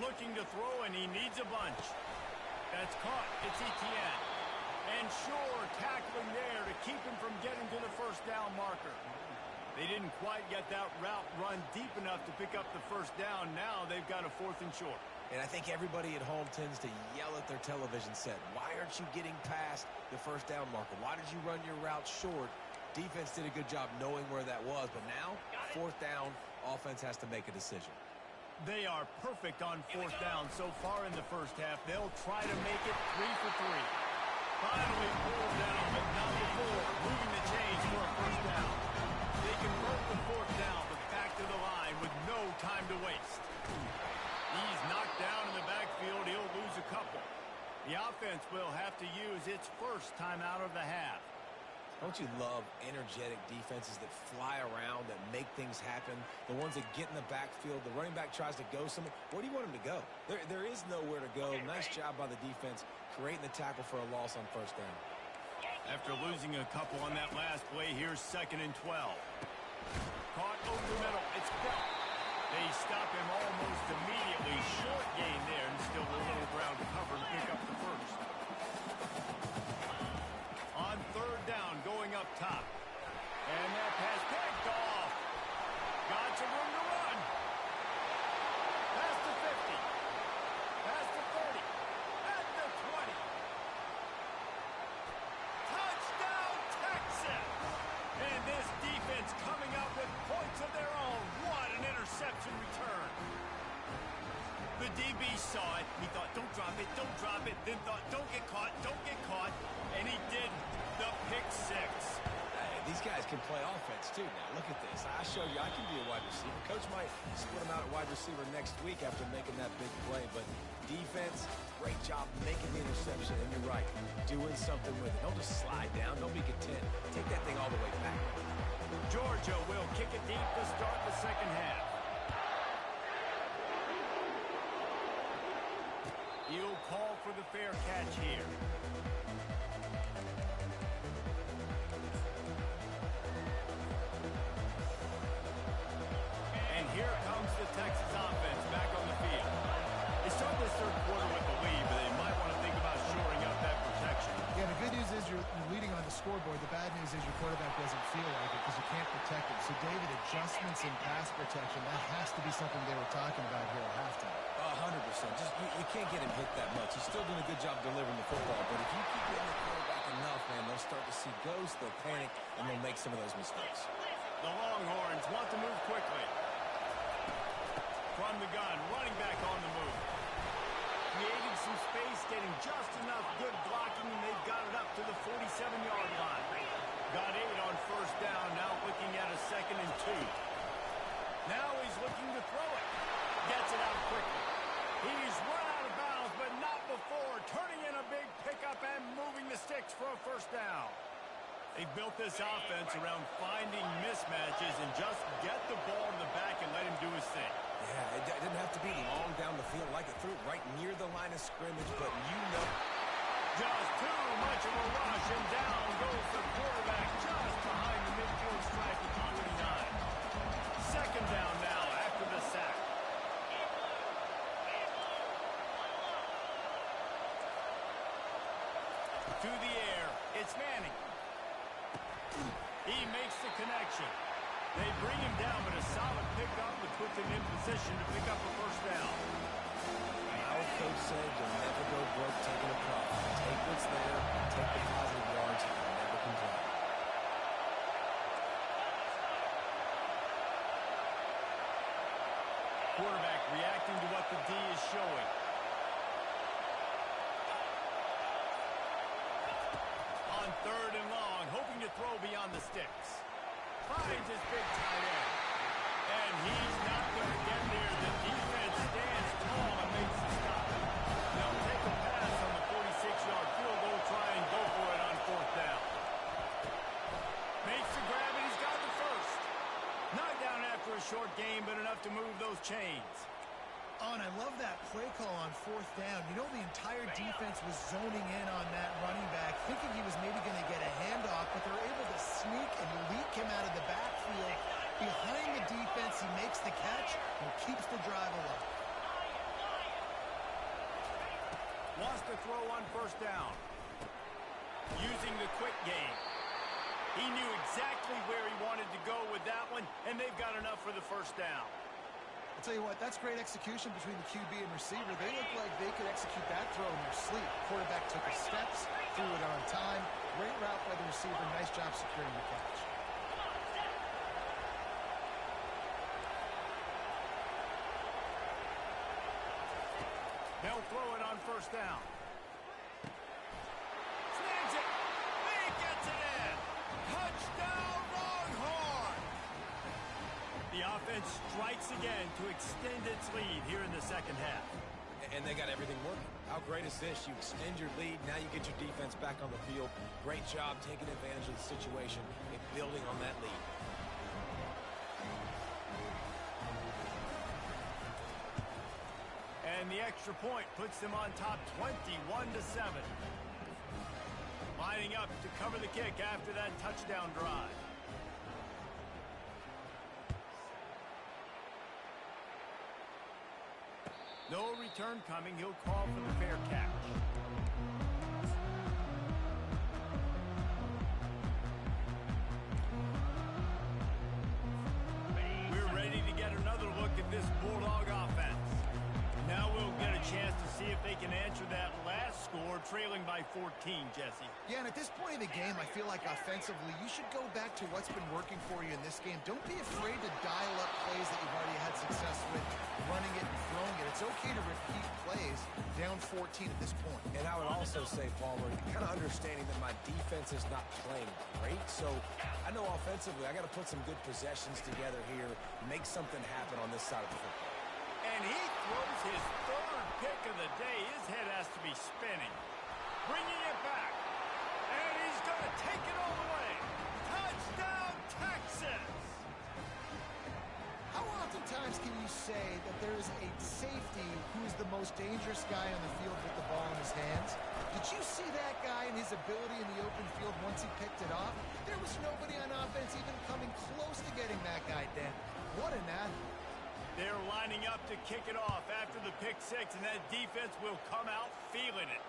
Looking to throw, and he needs a bunch. That's caught. It's Etienne. And sure, tackling there to keep him from getting to the first down marker. They didn't quite get that route run deep enough to pick up the first down. Now they've got a 4th and short. And I think everybody at home tends to yell at their television set. Why aren't you getting past the first down marker? Why did you run your route short? Defense did a good job knowing where that was. But now, 4th down, offense has to make a decision. They are perfect on 4th down so far in the first half. They'll try to make it 3 for 3. Finally pulled down, but not before. Moving the chains for a first down. They convert the 4th down, but back to the line with no time to waste. He's knocked down in the backfield. He'll lose a couple. The offense will have to use its first timeout of the half. Don't you love energetic defenses that fly around, that make things happen? The ones that get in the backfield, the running back tries to go somewhere. Where do you want him to go? There is nowhere to go. Nice job by the defense creating the tackle for a loss on first down. After losing a couple on that last play, here's 2nd and 12. Caught over the middle. It's Bell. They stop him almost immediately. Short gain there, and still a little ground to cover to pick up the first. On 3rd down, going up top. And that pass picked off. Got some room to run. Pass to 50. Pass to 30. At the 20. Touchdown, Texas! And this defense coming up with points of their own. What an interception return. The DB saw it. He thought, don't drop it, don't drop it. Then thought, don't get caught, don't get caught. And he did the pick 6. Hey, these guys can play offense, too. Now, look at this. I showed you I can be a wide receiver. Coach might split him out at wide receiver next week after making that big play. But defense, great job making the interception. And you're right, doing something with it. Don't just slide down. Don't be content. Take that thing all the way back. Georgia will kick it deep to start the second half. He'll call for the fair catch here. And here comes the Texas offense back on the field. They start this third quarter with a lead, but they might want to think about shoring up that protection. Yeah, the good news is you're leading on the scoreboard. The bad news is your quarterback doesn't feel like it because you can't protect him. So, David, adjustments in pass protection, that has to be something they were talking about here at halftime. 100%. Just you can't get him hit that much. He's still doing a good job delivering the football, but if you keep hitting the quarterback enough, man, they'll start to see ghosts, they'll panic, and they'll make some of those mistakes. The Longhorns want to move quickly. From the gun, running back on the move. Creating some space, getting just enough good blocking, and they've got it up to the 47-yard line. Got 8 on first down, now looking at a 2nd and 2. Now he's looking to throw it. Gets it out quickly. He's run out of bounds, but not before. Turning in a big pickup and moving the sticks for a first down. They've built this offense around finding mismatches and just get the ball to the back and let him do his thing. Yeah, it didn't have to be long down the field like it threw it right near the line of scrimmage, but you know. Just too much of a rush, and down goes the quarterback just behind the midfield stripe at the 29. Second down now after the sack. To the air, it's Manning. He makes the connection. They bring him down, but a solid pickup that puts him in position to pick up a first down. My old coach said you'll never go broke taking a profit. Take what's there, take the positive yards, and you'll never complain. Quarterback reacting to what the D is showing. On 3rd and long, hoping to throw beyond the sticks. Finds his big tight end. And he's not going to get there. The defense stands tall and makes the stop. They'll take a pass on the 46-yard field goal, try and go for it on 4th down. Makes the grab, and he's got the first. Not down after a short game, but enough to move those chains. Oh, and I love that play call on 4th down. You know, the entire defense was zoning in on that running back, thinking he was maybe going to get a handoff, but they're able to sneak and leak him out of the backfield. Behind the defense, he makes the catch and keeps the drive alive. Wants to throw on 1st down. Using the quick game. He knew exactly where he wanted to go with that one, and they've got enough for the first down. I'll tell you what, that's great execution between the QB and receiver. They look like they could execute that throw in their sleep. Quarterback took his steps, threw it on time. Great route by the receiver. Nice job securing the catch. They'll throw it on 1st down. Snags it. He gets it in. Touchdown, Longhorn! The offense strikes again to extend its lead here in the second half. And they got everything working. How great is this? You extend your lead, now you get your defense back on the field. Great job taking advantage of the situation and building on that lead. And the extra point puts them on top 21-7. Lining up to cover the kick after that touchdown drive. No return coming. He'll call for the fair catch. We're ready to get another look at this Bulldog offense. Now we'll get a chance to see if they can answer that last score, trailing by 14, Jesse. Yeah, and at this point in the game, I feel like offensively, you should go back to what's been working for you in this game. Don't be afraid to dial up plays that you've already had success with, running it and throwing it. It's okay to repeat plays down 14 at this point. And I would also say, Palmer, kind of understanding that my defense is not playing great, so I know offensively I got to put some good possessions together here, make something happen on this side of the football. And he throws his 3rd pick of the day. His head has to be spinning. Bringing it back. And he's going to take it all the way. Touchdown, Texas! How oftentimes can you say that there is a safety who is the most dangerous guy on the field with the ball in his hands? Did you see that guy and his ability in the open field once he picked it off? There was nobody on offense even coming close to getting that guy down. What an athlete. They're lining up to kick it off after the pick six, and that defense will come out feeling it.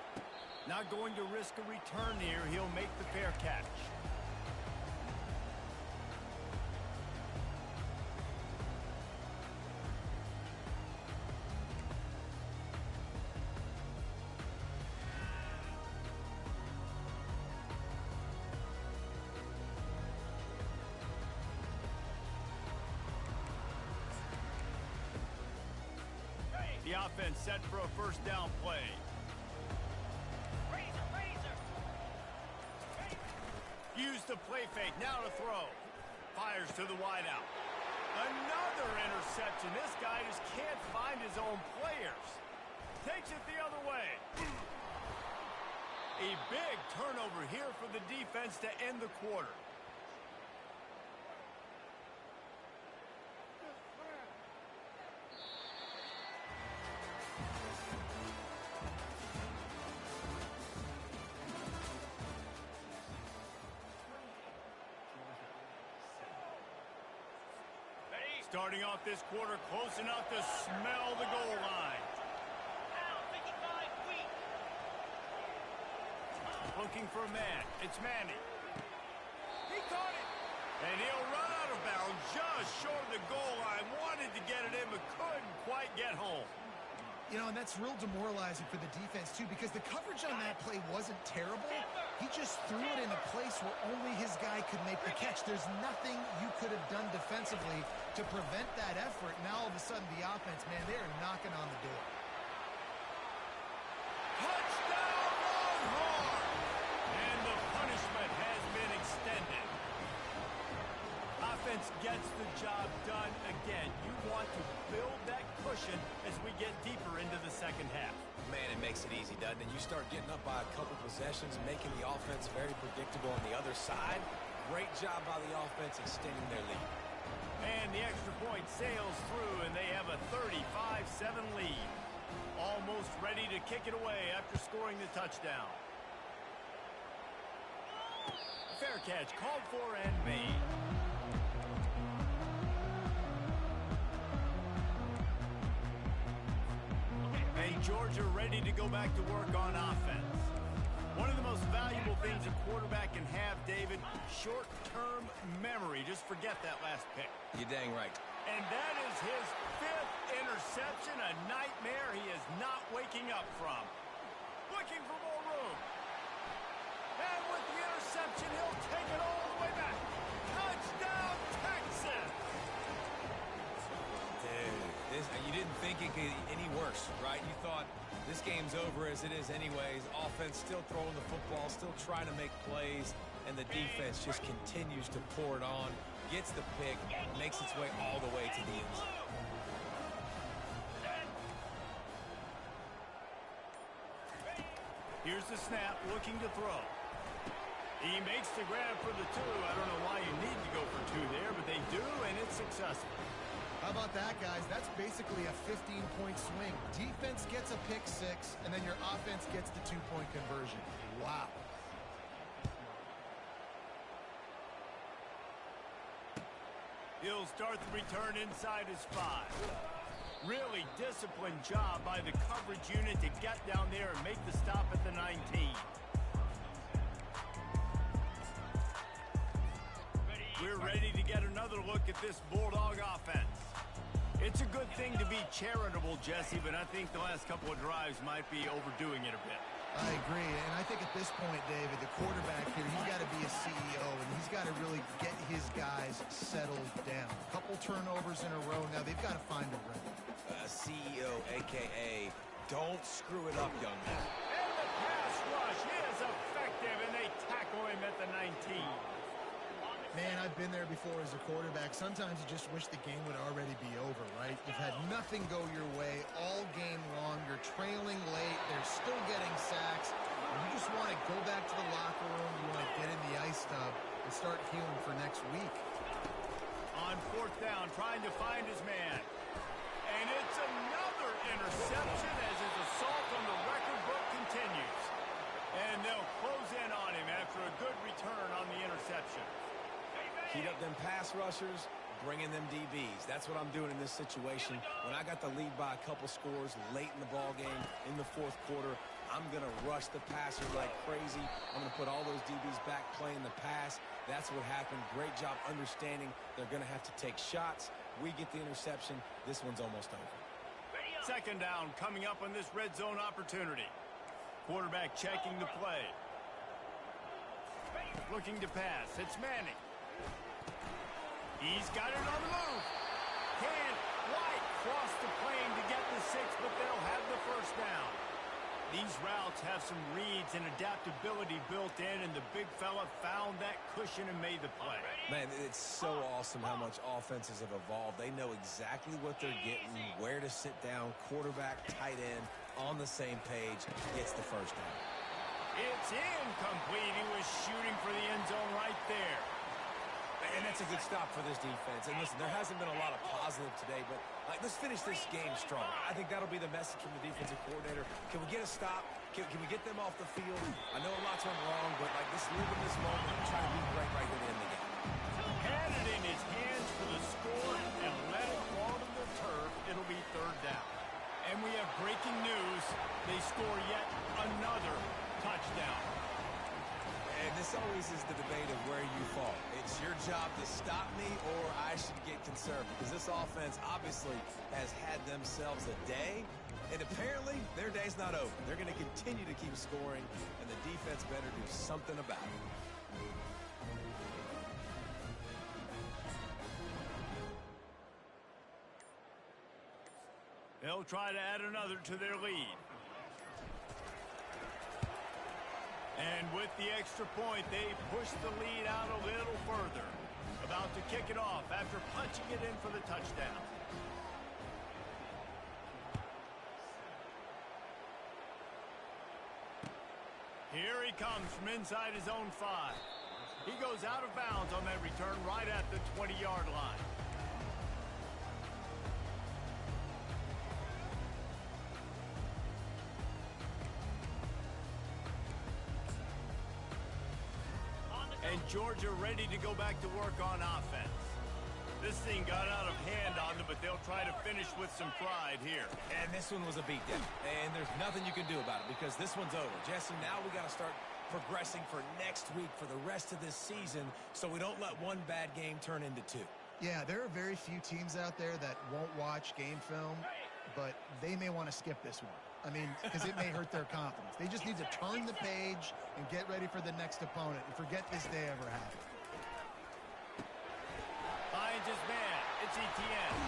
Not going to risk a return here. He'll make the fair catch. The offense set for a first down play. Use the play fake, now to throw. Fires to the wideout. Another interception. This guy just can't find his own players. Takes it the other way. A big turnover here for the defense to end the quarter. Starting off this quarter close enough to smell the goal line. Looking for a man. It's Manning. He caught it. And he'll run out of bounds just short of the goal line. Wanted to get it in, but couldn't quite get home. You know, and that's real demoralizing for the defense, too, because the coverage on that play wasn't terrible. He just threw it in a place where only his guy could make the catch. There's nothing you could have done defensively to prevent that effort. Now, all of a sudden, the offense, man, they are knocking on the door. Touchdown, Longhorn! And the punishment has been extended. Offense gets the job done again. You want to build that cushion as we get deeper into the second half. Man, it makes it easy, doesn't it? You start getting up by a couple possessions, making the offense very predictable on the other side. Great job by the offense extending their lead. And the extra point sails through, and they have a 35-7 lead. Almost ready to kick it away after scoring the touchdown. Fair catch called for and made. And Georgia ready to go back to work on offense. One of the most valuable things a quarterback can have, David, short-term memory. Just forget that last pick. You're dang right. And that is his fifth interception, a nightmare he is not waking up from. Looking for more room. And with the interception, he'll take it all the way back. Touchdown, Texas! Dude, you didn't think it could get any worse, right? You thought this game's over as it is anyways. Offense still throwing the football, still trying to make plays, and the defense just continues to pour it on, gets the pick, makes its way all the way to the end zone. Here's the snap, looking to throw. He makes the grab for the two. I don't know why you need to go for two there, but they do, and it's successful. How about that, guys? That's basically a 15-point swing. Defense gets a pick six, and then your offense gets the two-point conversion. Wow. He'll start the return inside his 5. Really disciplined job by the coverage unit to get down there and make the stop at the 19. We're ready to get another look at this Bulldog offense. It's a good thing to be charitable, Jesse, but I think the last couple of drives might be overdoing it a bit. I agree, and I think at this point, David, the quarterback here, he's got to be a CEO, and he's got to really get his guys settled down. A couple turnovers in a row. Now they've got to find a rhythm. CEO, a.k.a. don't screw it up, young man. And the pass rush is effective, and they tackle him at the 19. Man, I've been there before as a quarterback. Sometimes you just wish the game would already be over, right? You've had nothing go your way all game long. You're trailing late. They're still getting sacks. And you just want to go back to the locker room. You want to get in the ice tub and start healing for next week. On fourth down, trying to find his man. And it's another interception as his assault on the record book continues. And they'll close in on him after a good return on the interception. Heat up them pass rushers, bringing them DBs. That's what I'm doing in this situation. When I got the lead by a couple scores late in the ball game in the fourth quarter, I'm going to rush the passer like crazy. I'm going to put all those DBs back playing the pass. That's what happened. Great job understanding they're going to have to take shots. We get the interception. This one's almost over. Second down coming up on this red zone opportunity. Quarterback checking the play. Looking to pass. It's Manning. He's got it on the move. Can White cross the plane to get the 6, but they'll have the first down. These routes have some reads and adaptability built in, and the big fella found that cushion and made the play. Man, it's so awesome how much offenses have evolved. They know exactly what they're getting, where to sit down, quarterback, tight end, on the same page, gets the first down. It's incomplete. He was shooting for the end zone right there. And that's a good stop for this defense. And listen, there hasn't been a lot of positive today, but let's finish this game strong. I think that'll be the message from the defensive coordinator. Can we get a stop? Can we get them off the field? I know a lot's went wrong, but just live in this moment and try to be great right here at the end of the game. Had it in his hands for the score and let it fall to the turf. It'll be third down. And we have breaking news. They score yet another touchdown. And this always is the debate of where you fall. It's your job to stop me or I should get concerned, because this offense obviously has had themselves a day, and apparently their day's not over. They're going to continue to keep scoring, and the defense better do something about it. They'll try to add another to their lead. And with the extra point, they push the lead out a little further. About to kick it off after punching it in for the touchdown. Here he comes from inside his own 5. He goes out of bounds on that return right at the 20-yard line. And Georgia ready to go back to work on offense. This thing got out of hand on them, but they'll try to finish with some pride here. And this one was a beatdown. And there's nothing you can do about it because this one's over. Jesse, now we got to start progressing for next week for the rest of this season so we don't let one bad game turn into 2. Yeah, there are very few teams out there that won't watch game film, but they may want to skip this one. I mean, because it may hurt their confidence. They just need to turn the page and get ready for the next opponent and forget this day ever happened. Finds his man. It's Etienne.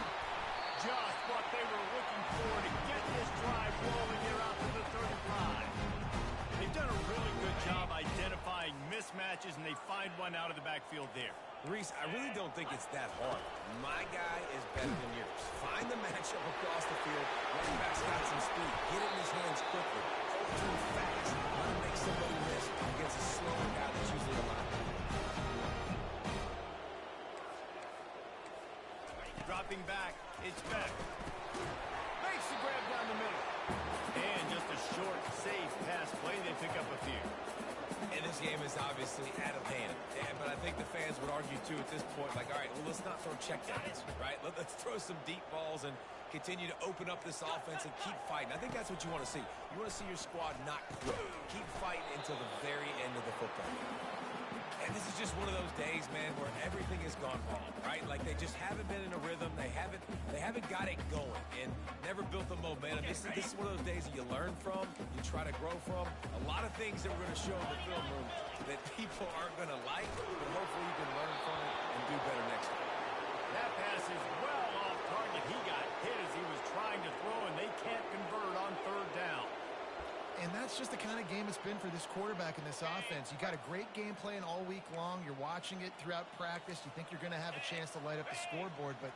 Just what they were looking for to get this drive rolling here out to the 35. They've done a really good job identifying mismatches, and they find one out of the backfield there. Reese, I really don't think it's that hard. My guy is better than yours. Find the matchup across the field. Running back's got some speed. Get it in his hands quickly. Hold too fast. Let him make somebody miss against a slower guy that's usually alive. Dropping back, it's Beck. Makes the grab down the middle. And just a short, safe pass play. They pick up a few. And this game is obviously out of hand. But I think the fans would argue, too, at this point, like, all right, well, let's not throw checkdowns, right? Let's throw some deep balls and continue to open up this offense and keep fighting. I think that's what you want to see. You want to see your squad not quit. Keep fighting until the very end of the football game. And this is just one of those days, man, where everything has gone wrong, right? Like they just haven't been in a rhythm. They haven't got it going and never built the momentum. This is one of those days that you learn from, you try to grow from. A lot of things that we're going to show in the film room that people aren't going to like, but hopefully you can learn from it and do better next time. That pass is well off target. He got hit as he was trying to throw, and they can't convert on third down. And that's just the kind of game it's been for this quarterback in this offense. You got a great game plan all week long. You're watching it throughout practice. You think you're going to have a chance to light up the scoreboard, but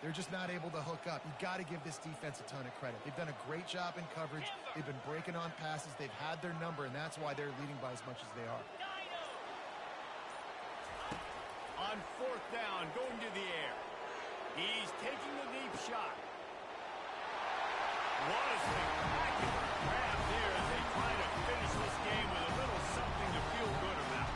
they're just not able to hook up. You got to give this defense a ton of credit. They've done a great job in coverage. They've been breaking on passes. They've had their number, and that's why they're leading by as much as they are. On fourth down, going to the air. He's taking a deep shot. What a spectacular grab there as they try to finish this game with a little something to feel good about.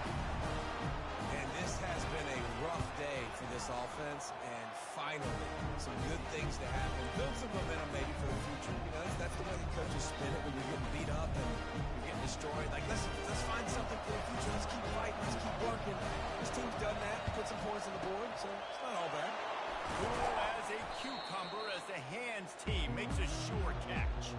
And this has been a rough day for this offense, and finally, some good things to happen. Build some momentum maybe for the future. You know, that's the way the coaches spin it when you're getting beat up and you're getting destroyed. Like, let's find something for the future. Let's keep fighting. Let's keep working. This team's done that, put some points on the board, so it's not all bad. Cool as a cucumber as the hands team makes a sure catch.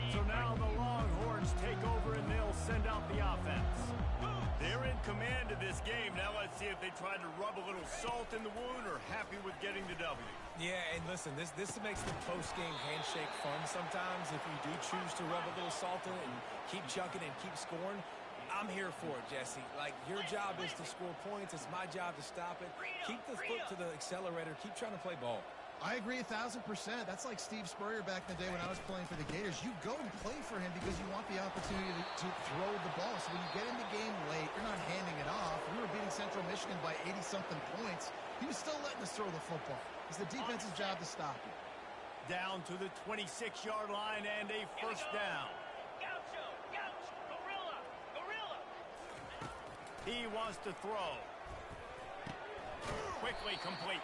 So now the Longhorns take over and they'll send out the offense. They're in command of this game. Now let's see if they try to rub a little salt in the wound or happy with getting the W. Yeah, and listen, this makes the post-game handshake fun sometimes if you do choose to rub a little salt in it and keep chucking and keep scoring. I'm here for it, Jesse. Like, your job is to score points. It's my job to stop it. Keep the foot to the accelerator. Keep trying to play ball. I agree 1,000%. That's like Steve Spurrier back in the day when I was playing for the Gators. You go and play for him because you want the opportunity to throw the ball. So when you get in the game late, you're not handing it off. We were beating Central Michigan by 80-something points. He was still letting us throw the football. It's the defense's job to stop it. Down to the 26-yard line and a first down. Gaucho, Gorilla. He wants to throw. Quickly complete.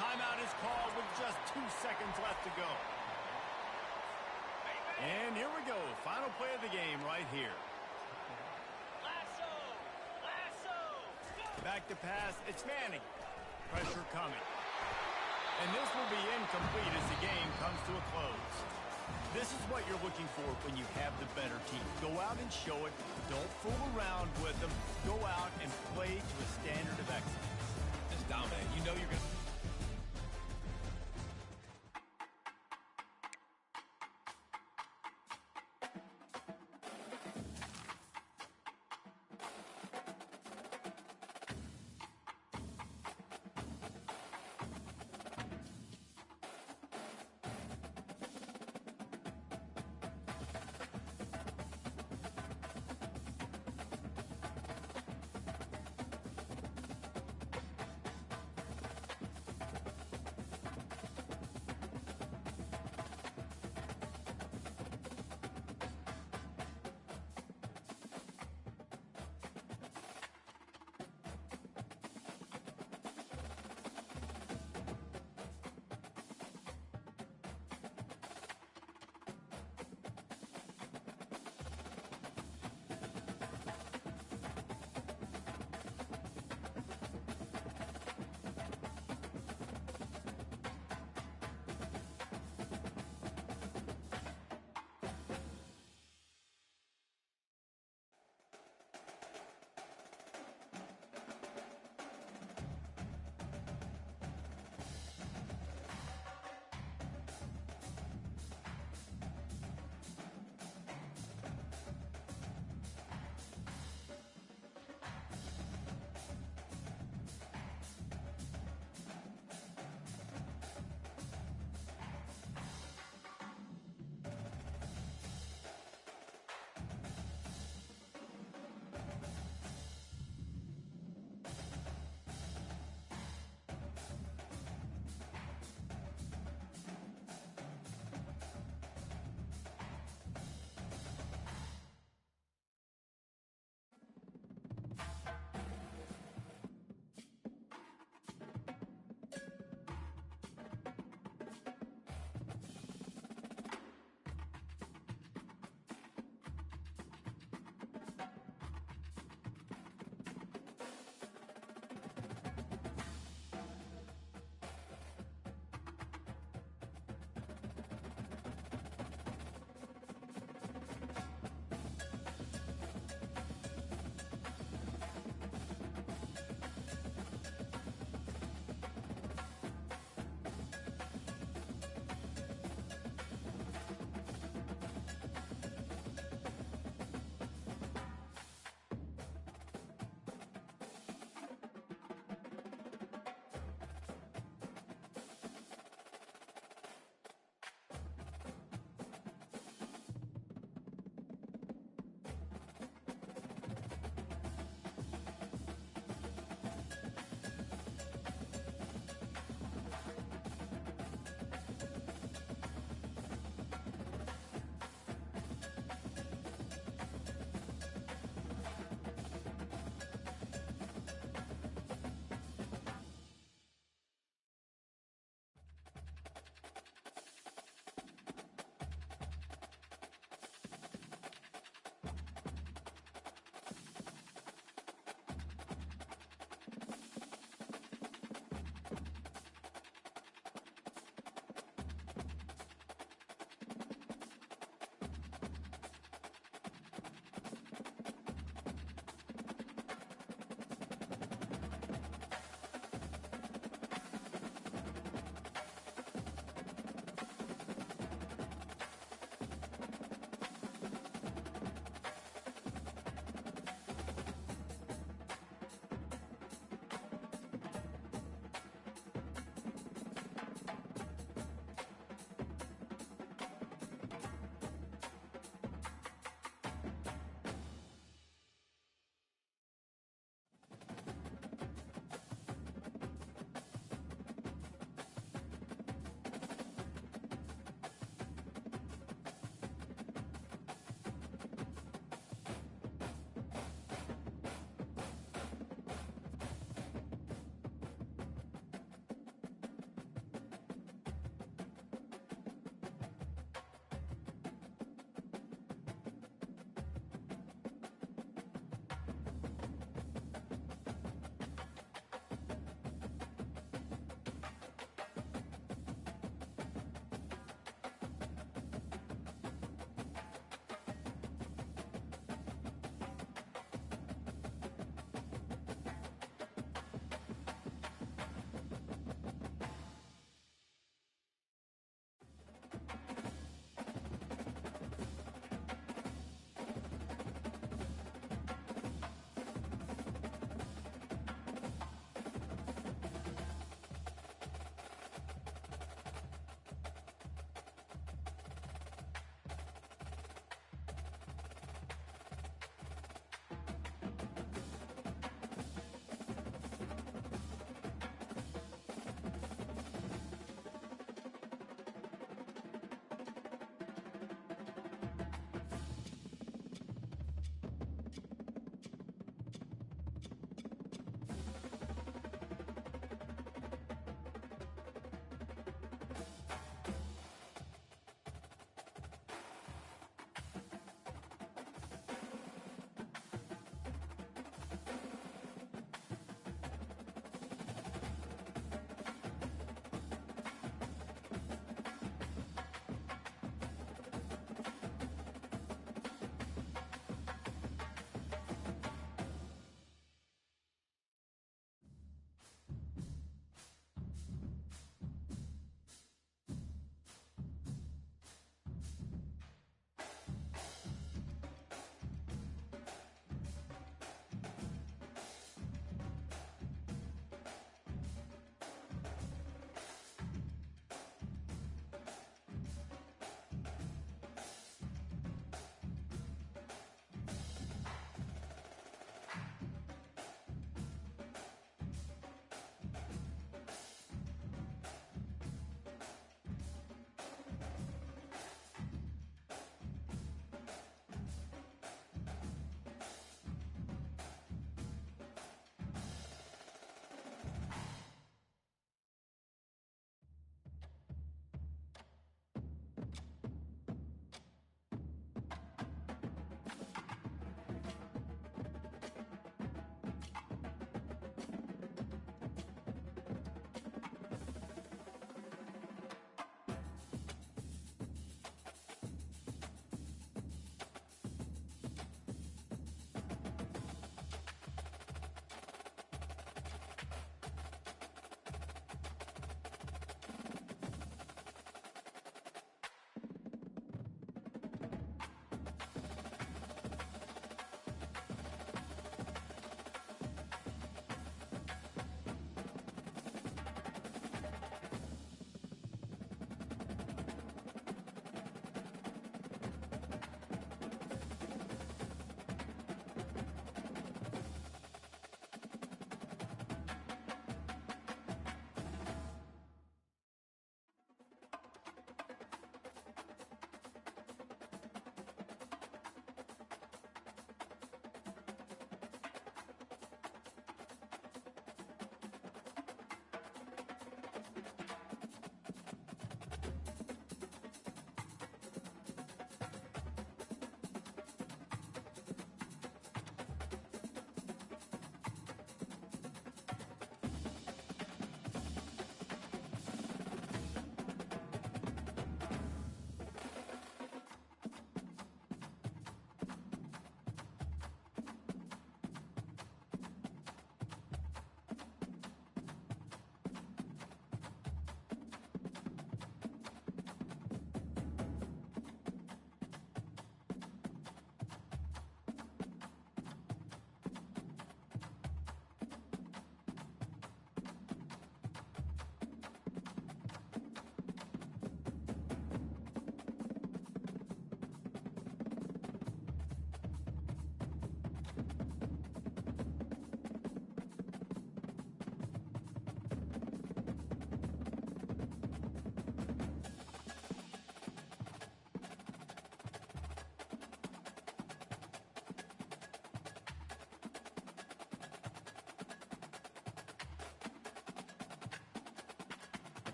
Timeout is called with just 2 seconds left to go. And here we go. Final play of the game right here. Lasso. Back to pass. It's Manning. Pressure coming. And this will be incomplete as the game comes to a close. This is what you're looking for when you have the better team. Go out and show it. Don't fool around with them. Go out and play to a standard of excellence. Just dominate. You know you're going to...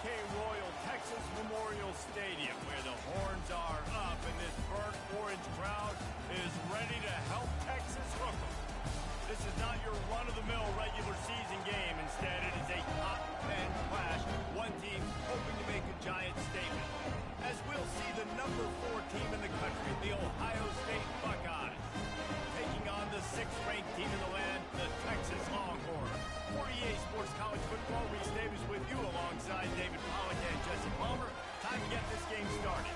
OK Royal Texas Memorial Stadium, where the horns are up and this burnt orange crowd is ready to help Texas hook 'em. This is not your run-of-the-mill regular season game. Instead, it is a top 10 clash. One team hoping to make a giant statement. As we'll see the number 4 team in the country, the Ohio State Buckeyes, taking on the 6th-ranked team in the land, the Texas Longhorns. For EA Sports College Football, Reese Davis with you alongside David Pollack and Jesse Palmer. Time to get this game started.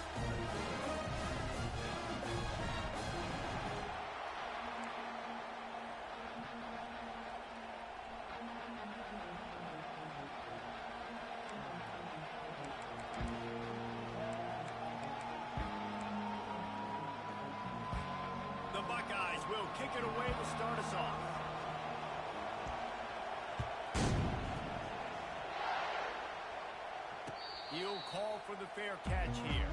The Buckeyes will kick it away to start us off. He'll call for the fair catch here.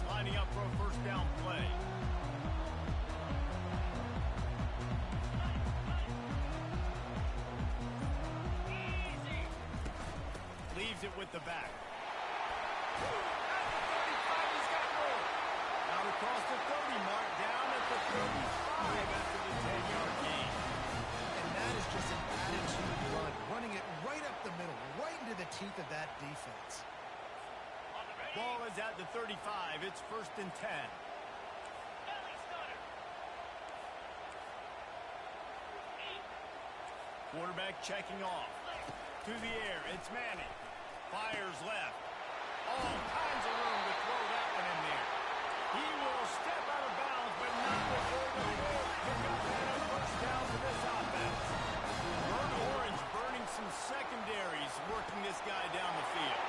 Lining up for a first down play. Easy. Leaves it with the back. At the 35, he's got more. Out across the 30 mark, down at the 35 after the 10-yard gain. And that is just an attitude run, running it right up the middle, right into the teeth of that defense. Ball is at the 35. It's 1st and 10. Belly stunner. Quarterback checking off. To the air, it's Manning. Fires left. All kinds of room to throw that one in there. He will step out of bounds, but not before the Bears pick up and a first down for this offense. Burnt orange burning some secondaries, working this guy down the field.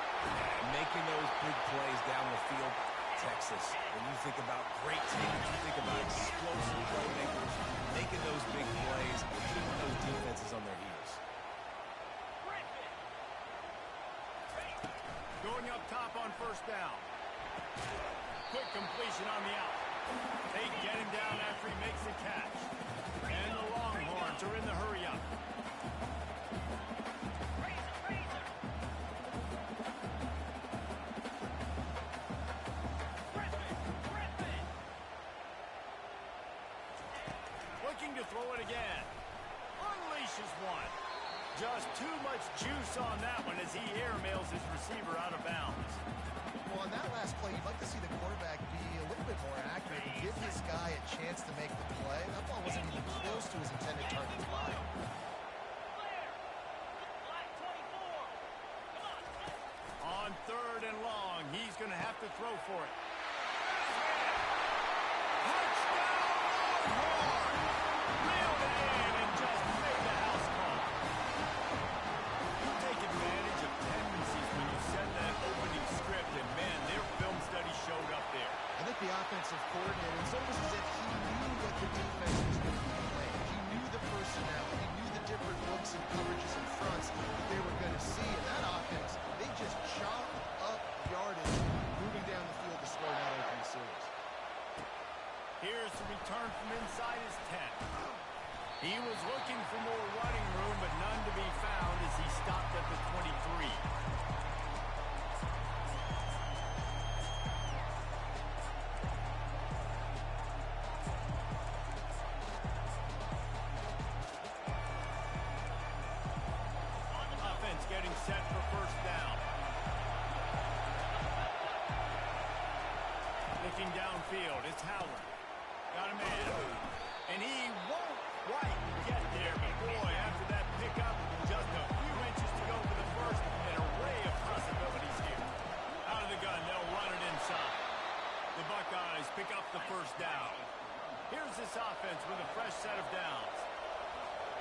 Making those big plays down the field, Texas. When you think about great teams, you think about explosive playmakers, making those big plays, keeping those defenses on their heels. Going up top on first down. Quick completion on the out. They get him down after he makes the catch. And the Longhorns are in the hurry-up. Looking to throw it again. Unleashes one. Just too much juice on that one as he airmails his receiver out of bounds. Well, on that last play, you'd like to see the quarterback be a little bit more accurate and give his guy a chance to make the play. That ball wasn't even close to his intended target line. On 3rd and long, he's going to have to throw for it. The offensive coordinator, it's almost as if he knew what the defense was going to be playing. He knew the personnel. He knew the different looks and coverages and fronts that they were going to see. And that offense, they just chopped up yardage moving down the field to score Looking downfield, it's Howard. Got a man. And he won't quite get there, but boy, after that pickup, just a few inches to go for the first. An array of possibilities here. Out of the gun, they'll run it inside. The Buckeyes pick up the first down. Here's this offense with a fresh set of downs.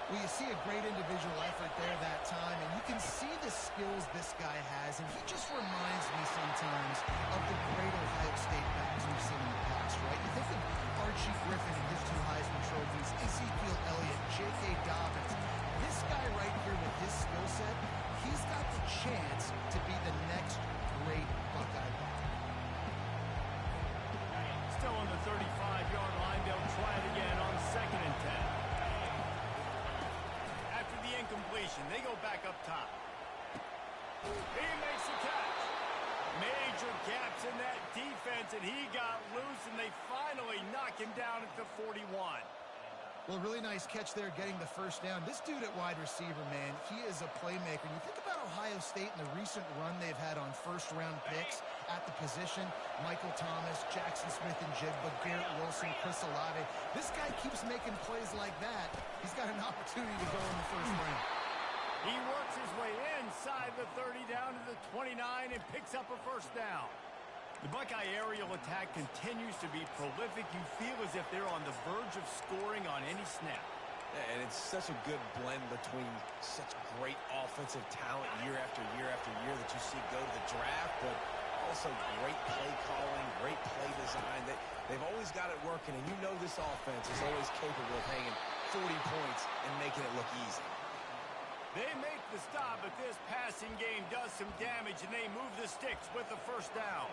Well, you see a great individual effort there that time, and you can see the skills this guy has, and he just reminds me sometimes of the great Ohio State backs we've seen in the past, right? You think of Archie Griffin and his 2 Heisman trophies, Ezekiel Elliott, J.K. Dobbins. This guy right here with his skill set, he's got the chance to be the next great Buckeye back. Still on the 35-yard line, they'll try it again on 2nd and 10. After the incompletion, they go back up top. He makes the catch. Major gaps in that defense, and he got loose, and they finally knock him down at the 41. Well, really nice catch there getting the first down. This dude at wide receiver, man, he is a playmaker. And you think about Ohio State and the recent run they've had on first-round picks at the position. Michael Thomas, Jackson Smith-Njigba, Garrett Wilson, Chris Olave. This guy keeps making plays like that. He's got an opportunity to go in the first round. He works his way inside the 30 down to the 29 and picks up a first down. The Buckeye aerial attack continues to be prolific. You feel as if they're on the verge of scoring on any snap. And it's such a good blend between such great offensive talent year after year after year that you see go to the draft, but also great play calling, great play design. They've always got it working, and you know this offense is always capable of hanging 40 points and making it look easy. They make the stop, but this passing game does some damage, and they move the sticks with the first down.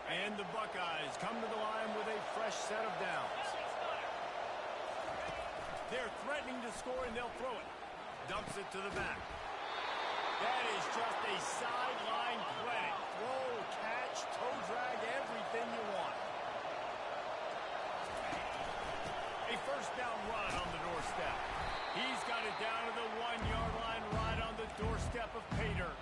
And the Buckeyes come to the line with a fresh set of downs. They're threatening to score, and they'll throw it. Dumps it to the back. That is just a sideline play. Throw, catch, toe drag, everything you want. A first down run on the doorstep. He's got it down to the 1-yard line, right on the doorstep of Pater.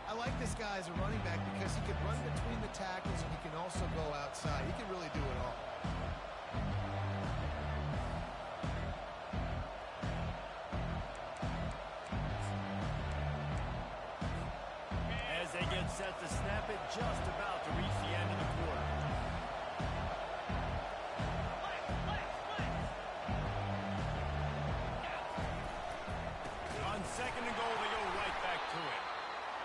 I like this guy as a running back because he can run between the tackles and he can also go outside. He can really do it all. As they get set to snap it, just about to reach the end of the quarter. On 2nd and goal, they go right back to it.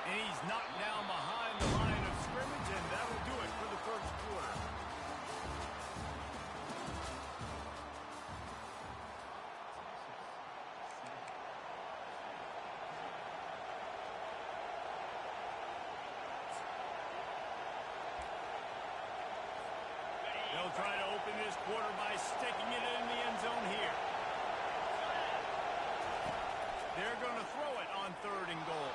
And he's knocked down behind the line of scrimmage, and that'll do it for the first quarter. They'll try to open this quarter by sticking it in the end zone here. They're going to throw it on 3rd and goal.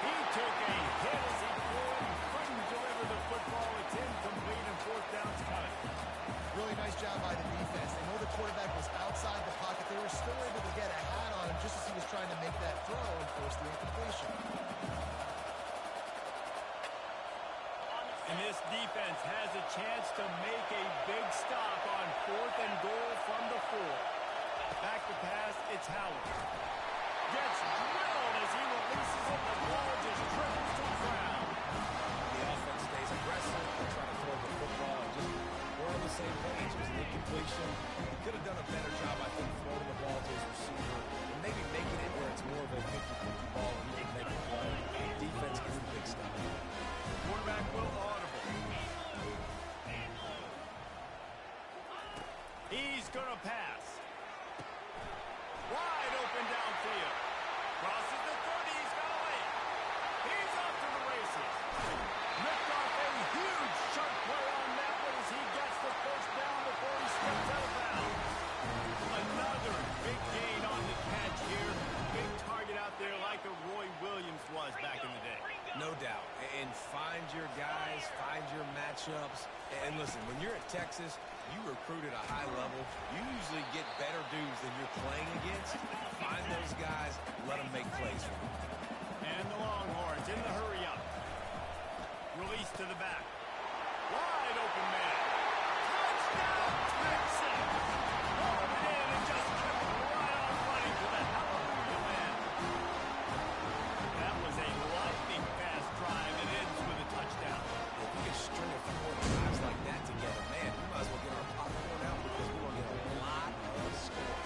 He took a hit as he threw it. He couldn't deliver the football. It's incomplete, and 4th down's coming. Really nice job by the defense. They know the quarterback was outside the pocket. They were still able to get a hat on him just as he was trying to make that throw and force the incompletion. And this defense has a chance to make a big stop on 4th and goal from the 4. Back to pass, it's Howard. Gets drilled as he releases it. The ball just dribbles to the ground. The offense stays aggressive. They try to throw the football and just we're on the same page. It was an incompletion. He could have done a better job, I think, throwing the ball to his receiver and maybe making it where it's more of a 50-50 ball and he can make a play. The defense can do big stuff. The quarterback will audible. He's going to pass. Wide open downfield. Crosses the 30. He's got a lane. He's off to the races. Ripped off a huge sharp play on that one as he gets the first down before he steps out of bounds. Another big gain on the catch here. Big target out there like a Roy Williams was back in the day. No doubt. And find your guys, find your matchups. And listen, when you're at Texas, you recruit at a high level. You usually get better dudes than you're playing against. Find those guys, let them make plays for you. And the Longhorns in the hurry-up. Release to the back. Wide open man. Touchdown, Texas! Rolled it in and just kept right on running to the hallelujah land. That was a lightning-fast drive. It ends with a touchdown. If we can string a few more drives like that together, man, we might as well get our popcorn out because we're going to get a lot of score.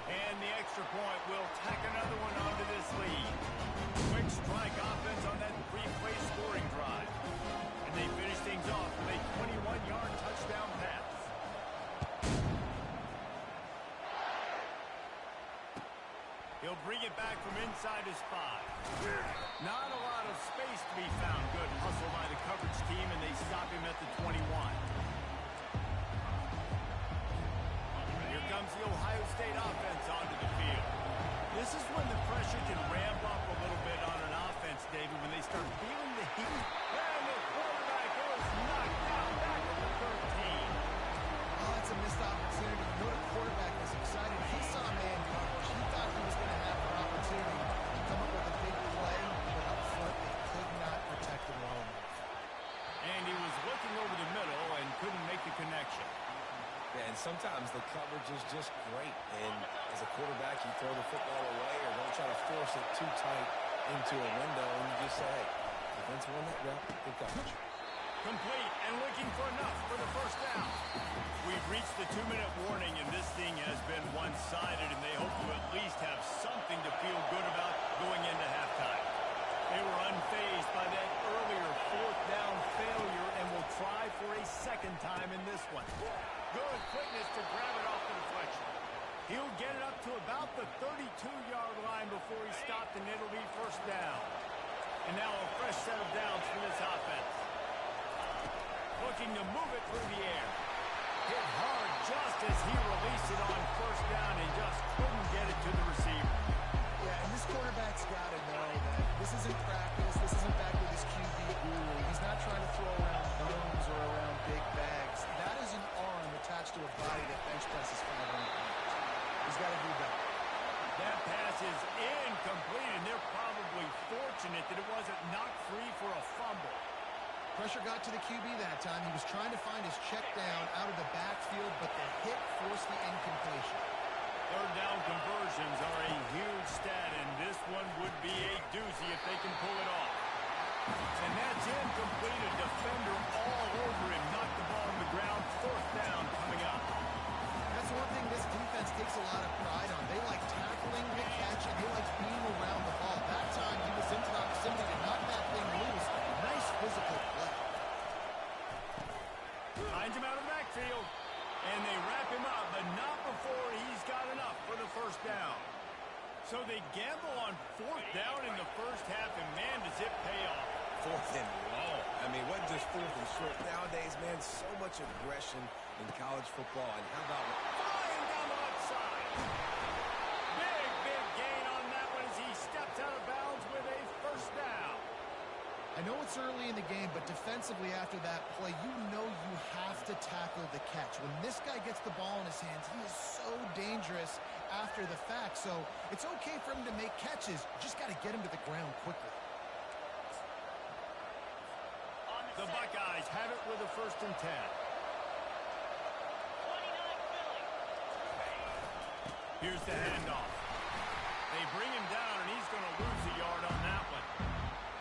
And the extra point will tack another one onto this lead. Quick strike offense on that three-play scoring drive. And they finish things off with a 21-yard touchdown pass. He'll bring it back from inside his 5. Not a lot of space to be found. Good hustle by the coverage team, and they stop him at the 21. Here comes the Ohio State offense onto the field. This is when the pressure can ramp up a little bit on an offense, David, when they start feeling the heat. And the quarterback is knocked down back at the 13. Oh, that's a missed opportunity. You know the quarterback was excited. He saw man coverage. He thought he was going to have an opportunity to come up with a big play, but up front they could not protect him well enough. And he was looking over the middle and couldn't make the connection. Yeah, and sometimes the coverage is just great. And as a quarterback, you throw the football away or don't try to force it too tight into a window, and you just say, hey, defense won that route, good coverage. Complete and looking for enough for the first down. We've reached the 2-minute warning, and this thing has been one-sided, and they hope to at least have something to feel good about going into halftime. They were unfazed by that earlier fourth down failure and will try for a second time in this one. Good quickness to grab it off the deflection. He'll get it up to about the 32-yard line before he's stopped, and it'll be first down. And now a fresh set of downs for this offense. Looking to move it through the air. Hit hard just as he released it on first down and just couldn't get it to the receiver. Yeah, and this quarterback's got to know that this isn't practice. This isn't back with his QB guru. He's not trying to throw around brooms or around big bags. That is an arm attached to a body that bench presses 500 pounds. He's got to do better. That pass is incomplete, and they're probably fortunate that it wasn't knocked free for a fumble. Pressure got to the QB that time. He was trying to find his check down out of the backfield, but the hit forced the incompletion. Third down conversions are a huge stat, and this one would be a doozy if they can pull it off. And that's incomplete. A defender all over him. Knocked the ball on the ground. Fourth down coming up. That's one thing this defense takes a lot of pride on. They like tackling the catch, and they like being around the ball. That time, he was in proximity to knock that thing loose. Nice physical play. Finds him out of the backfield. And they wrap him up, but not before he's got enough for the first down. So they gamble on fourth down in the first half, and man, does it pay off. Fourth and long. I mean, what just fourth and short? Nowadays, man, so much aggression in college football. And how about Flying down the left side. Big gain on that one as he steps out of bounds with a first down. I know it's early in the game, but defensively after that play, you know you have to tackle the catch. When this guy gets the ball in his hands, he is so dangerous after the fact. So it's okay for him to make catches. You just got to get him to the ground quickly. The Buckeyes have it with a 1st and 10. 29 Philly. Here's the handoff. They bring him down, and he's going to lose a yard on that one.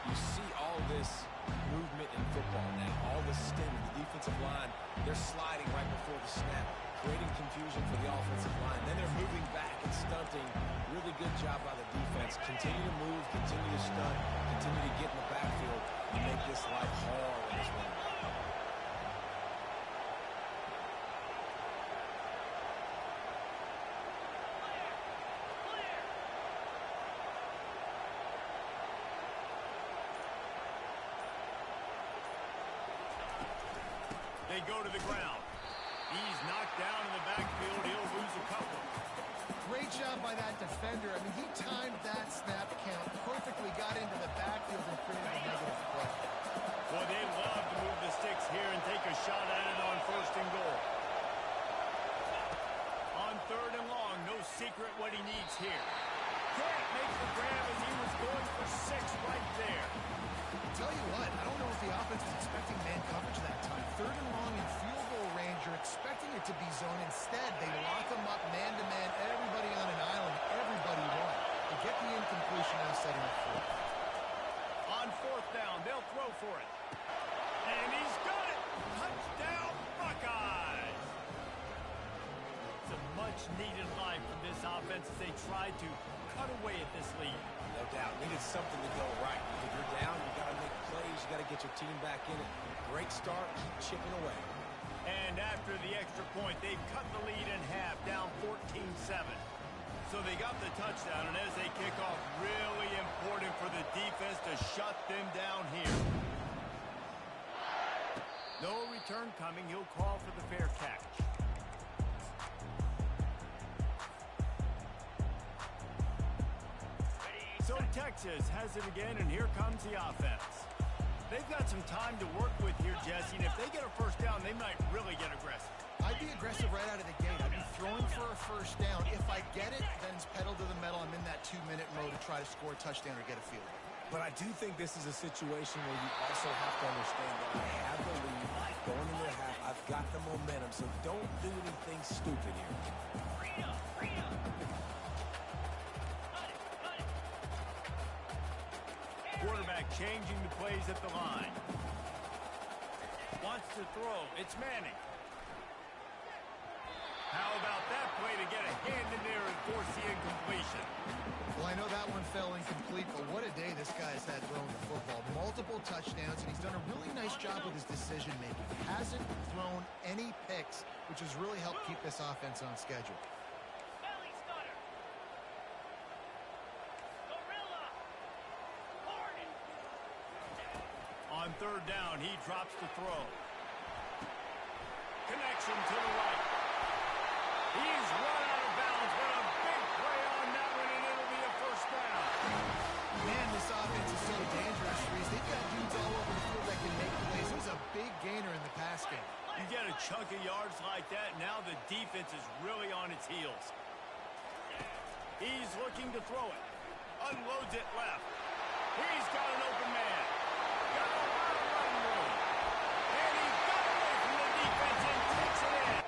you see all this movement in football now, all the stem in the defensive line, they're sliding right before the snap, creating confusion for the offensive line. Then they're moving back and stunting. Really good job by the defense. Continue to move, continue to stunt, continue to get in the backfield and make this life hard in this one. They go to the ground. He's knocked down in the backfield. He'll lose a couple. Great job by that defender. I mean, he timed that snap count perfectly, got into the backfield and created a negative play. Boy, they love to move the sticks here and take a shot at it on 1st and goal. On 3rd and long, no secret what he needs here. can't make the grab as he was going for 6 right there. Tell you what, I don't know if the offense was expecting man coverage that time. 3rd and long in field goal range, you're expecting it to be zone. Instead, they lock them up man-to-man, everybody on an island, everybody run. They get the incompletion now setting up for it. On 4th down, they'll throw for it. And he's got it! Touchdown, Buckeyes! Some much-needed life from this offense as they tried to cut away at this lead. No doubt. Needed something to go right. If you're down, you got to make plays. You got to get your team back in it. Great start. Keep chipping away. And after the extra point, they've cut the lead in half, down 14-7. So they got the touchdown, and as they kick off, really important for the defense to shut them down here. No return coming. He'll call for the fair catch. So Texas has it again, and here comes the offense. They've got some time to work with here, Jesse, and if they get a first down, they might really get aggressive. I'd be aggressive right out of the gate. I'd be throwing for a first down. If I get it, then it's pedal to the metal. I'm in that 2-minute mode to try to score a touchdown or get a field goal. But I do think this is a situation where you also have to understand that I have the lead going into the half. I've got the momentum, so don't do anything stupid here. Quarterback changing the plays at the line. Wants to throw. It's Manning. How about that play to get a hand in there and force the incompletion? Well, I know that one fell incomplete, but what a day this guy's had throwing the football. Multiple touchdowns, and he's done a really nice job with his decision-making. Hasn't thrown any picks, which has really helped keep this offense on schedule. Belly stunner. Gorilla. Hornet. On 3rd down, he drops the throw. Connection to the right. He's run out of bounds, but a big play on that one, and it'll be a first down. Man, this offense is so dangerous, Reese. They've got dudes all over the field that can make plays. It was a big gainer in the pass game. You get a chunk of yards like that, now the defense is really on its heels. He's looking to throw it. Unloads it left. He's got an open man. Got a lot of running room. And he got away from the defense and takes it in.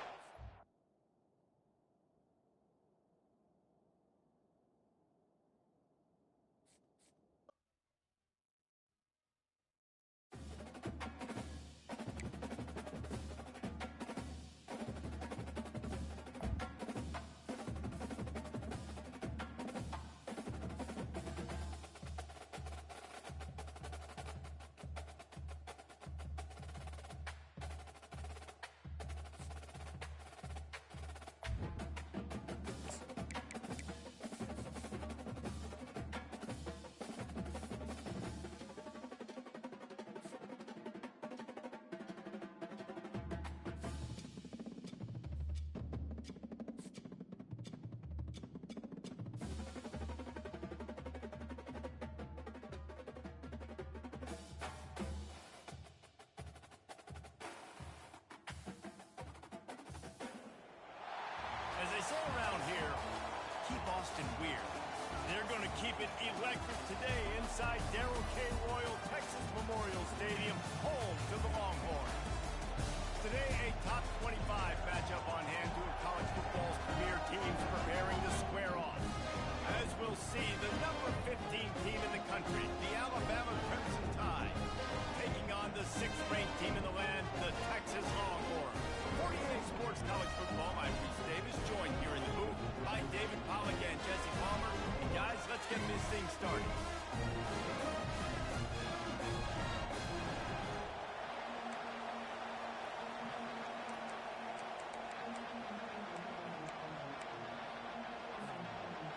As they say around here, keep Austin weird. They're going to keep it electric today inside Darrell K. Royal Texas Memorial Stadium, home to the Longhorns. Today, a top 25 matchup on hand, two of college football's premier teams preparing to square off. As we'll see, the number 15 team in the country, the Alabama Crimson Tide, taking on the 6th-ranked team in the land, the Texas Longhorns. 48 Sports College Football, I'm Reese Davis, joined here in the booth by David Pollack and Jesse Palmer. And guys, let's get this thing started.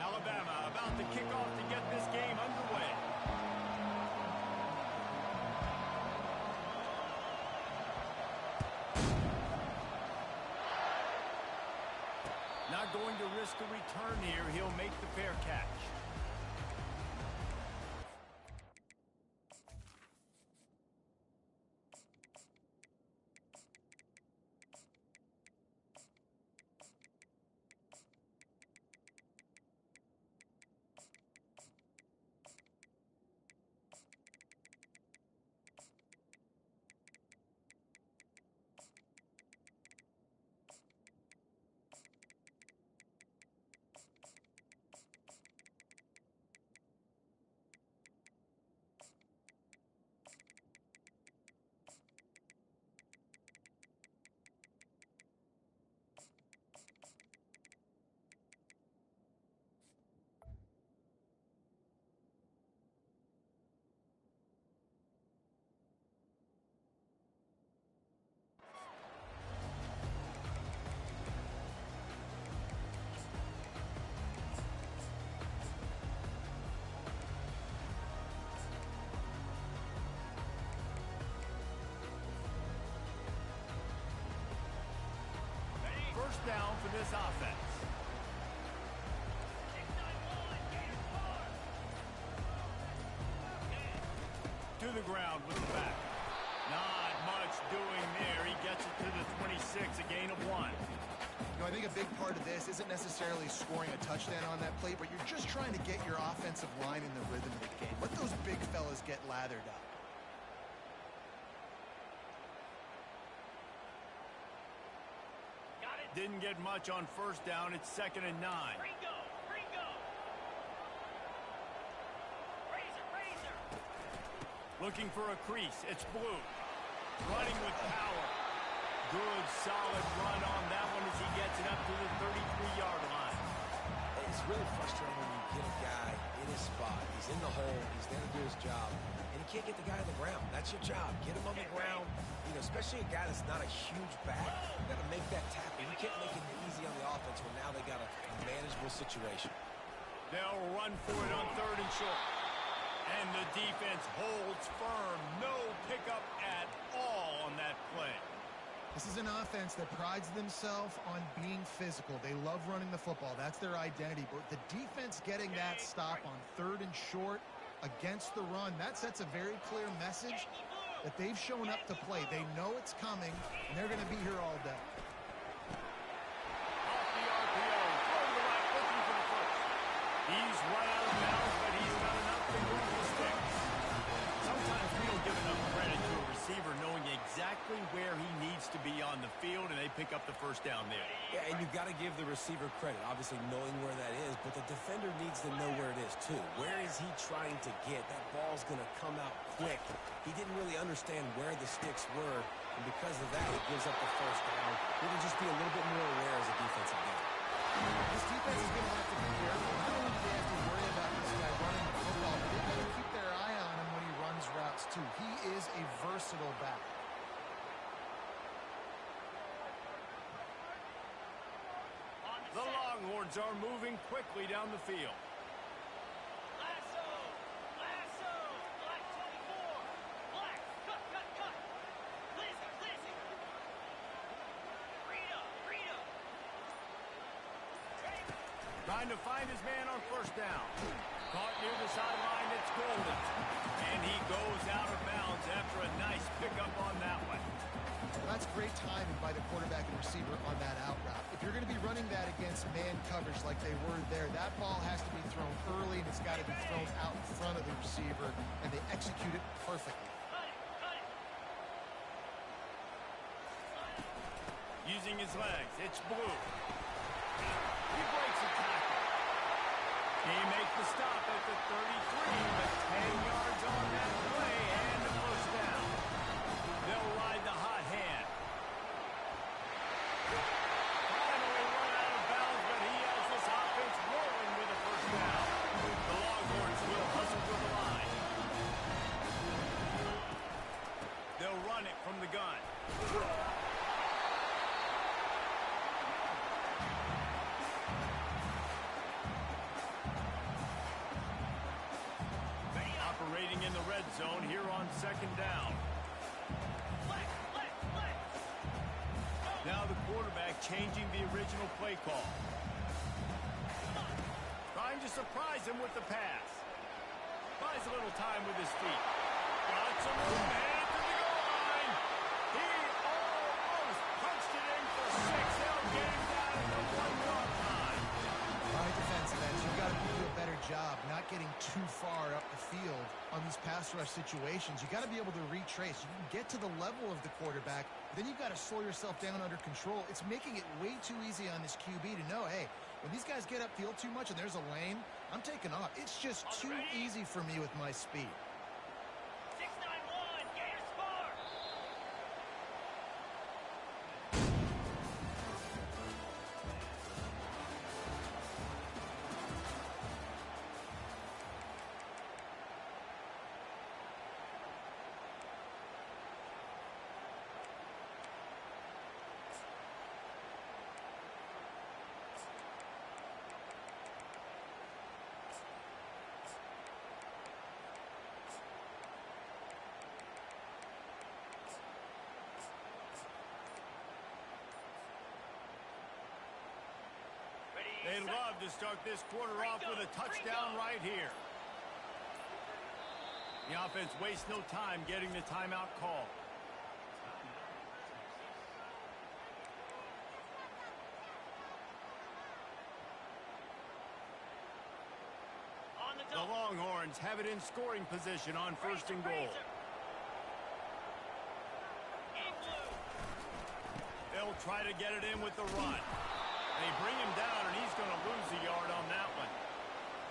Alabama about to kick off to get this game underway. Not going to risk a return here. He'll make the fair catch. first down for this offense. 691, Gators score. To the ground with the back. Not much doing there. He gets it to the 26, a gain of 1. You know, I think a big part of this isn't necessarily scoring a touchdown on that play, but you're just trying to get your offensive line in the rhythm of the game. Let those big fellas get lathered up. Got it. Didn't get much on first down. It's 2nd and 9. Ringo, Ringo. Razor. Looking for a crease. It's Blue. Running with power. Good, solid run on that one as he gets it up to the 33-yard line. It's really frustrating when you get a guy in his spot. He's in the hole. He's there to do his job. And you can't get the guy on the ground. That's your job. Get him on the ground. You know, especially a guy that's not a huge back. You got to make that tackle. You can't make it easy on the offense when now they got a manageable situation. They'll run for it on 3rd and short. And the defense holds firm. No pickup at all on that play. This is an offense that prides themselves on being physical. They love running the football. That's their identity. But the defense getting that stop on 3rd and short against the run, that sets a very clear message that they've shown up to play. They know it's coming, and they're going to be here all day. Off the RPO. Throw to the right, looking for the first. He's run out of bounds, but he's done enough to move the sticks. Sometimes we don't give enough credit to a receiver knowing exactly where he needs to be on the field, and they pick up the first down there. Yeah, and you've got to give the receiver credit, obviously knowing where that is, but the defender needs to know where it is too. Where is he trying to get? That ball's going to come out quick. He didn't really understand where the sticks were, and because of that, he gives up the first down. We can just be a little bit more aware as a defensive game. This defense is going to have to be careful. Not only do they have to worry about this guy running the football, but they've got to keep their eye on him when he runs routes too. He is a versatile back. The Longhorns are moving quickly down the field. Lasso. Black 24. Black. Cut. Lizzie. Rita. Trying to find his man on first down. Caught near the sideline, it's Golden. And he goes out of bounds after a nice pickup on that one. Well, that's great timing by the quarterback and receiver on that out route. If you're going to be running that against man coverage like they were there, that ball has to be thrown early, and it's got to be thrown out in front of the receiver, and they execute it perfectly. Cut it. Using his legs, it's Blue. He breaks a tackle. He makes the stop at the 33, but 10 yards on that play and the first down. They'll ride the hot hand. Finally run out of bounds, but he has this offense rolling with a first down. The Longhorns will hustle to the line. They'll run it from the gun. Operating in the red zone here on 2nd down. Black. Now the quarterback changing the original play call. Trying to surprise him with the pass. Buys a little time with his feet. Got some room, headed to the goal line. He almost punched it in for 6. They'll get him down at the 1-yard line. All right, defensive ends, you've got to do a better job not getting too far up the field on these pass rush situations. You've got to be able to retrace. You can get to the level of the quarterback, but then you've got to slow yourself down under control. It's making it way too easy on this QB to know, hey, when these guys get upfield too much and there's a lane, I'm taking off. It's just too easy for me with my speed. 691, Gators score. They'd love to start this quarter off with a touchdown right here. The offense wastes no time getting the timeout call. On the The double. Longhorns have it in scoring position on first and goal. In blue. They'll try to get it in with the run. They bring him down, and he's going to lose a yard on that one.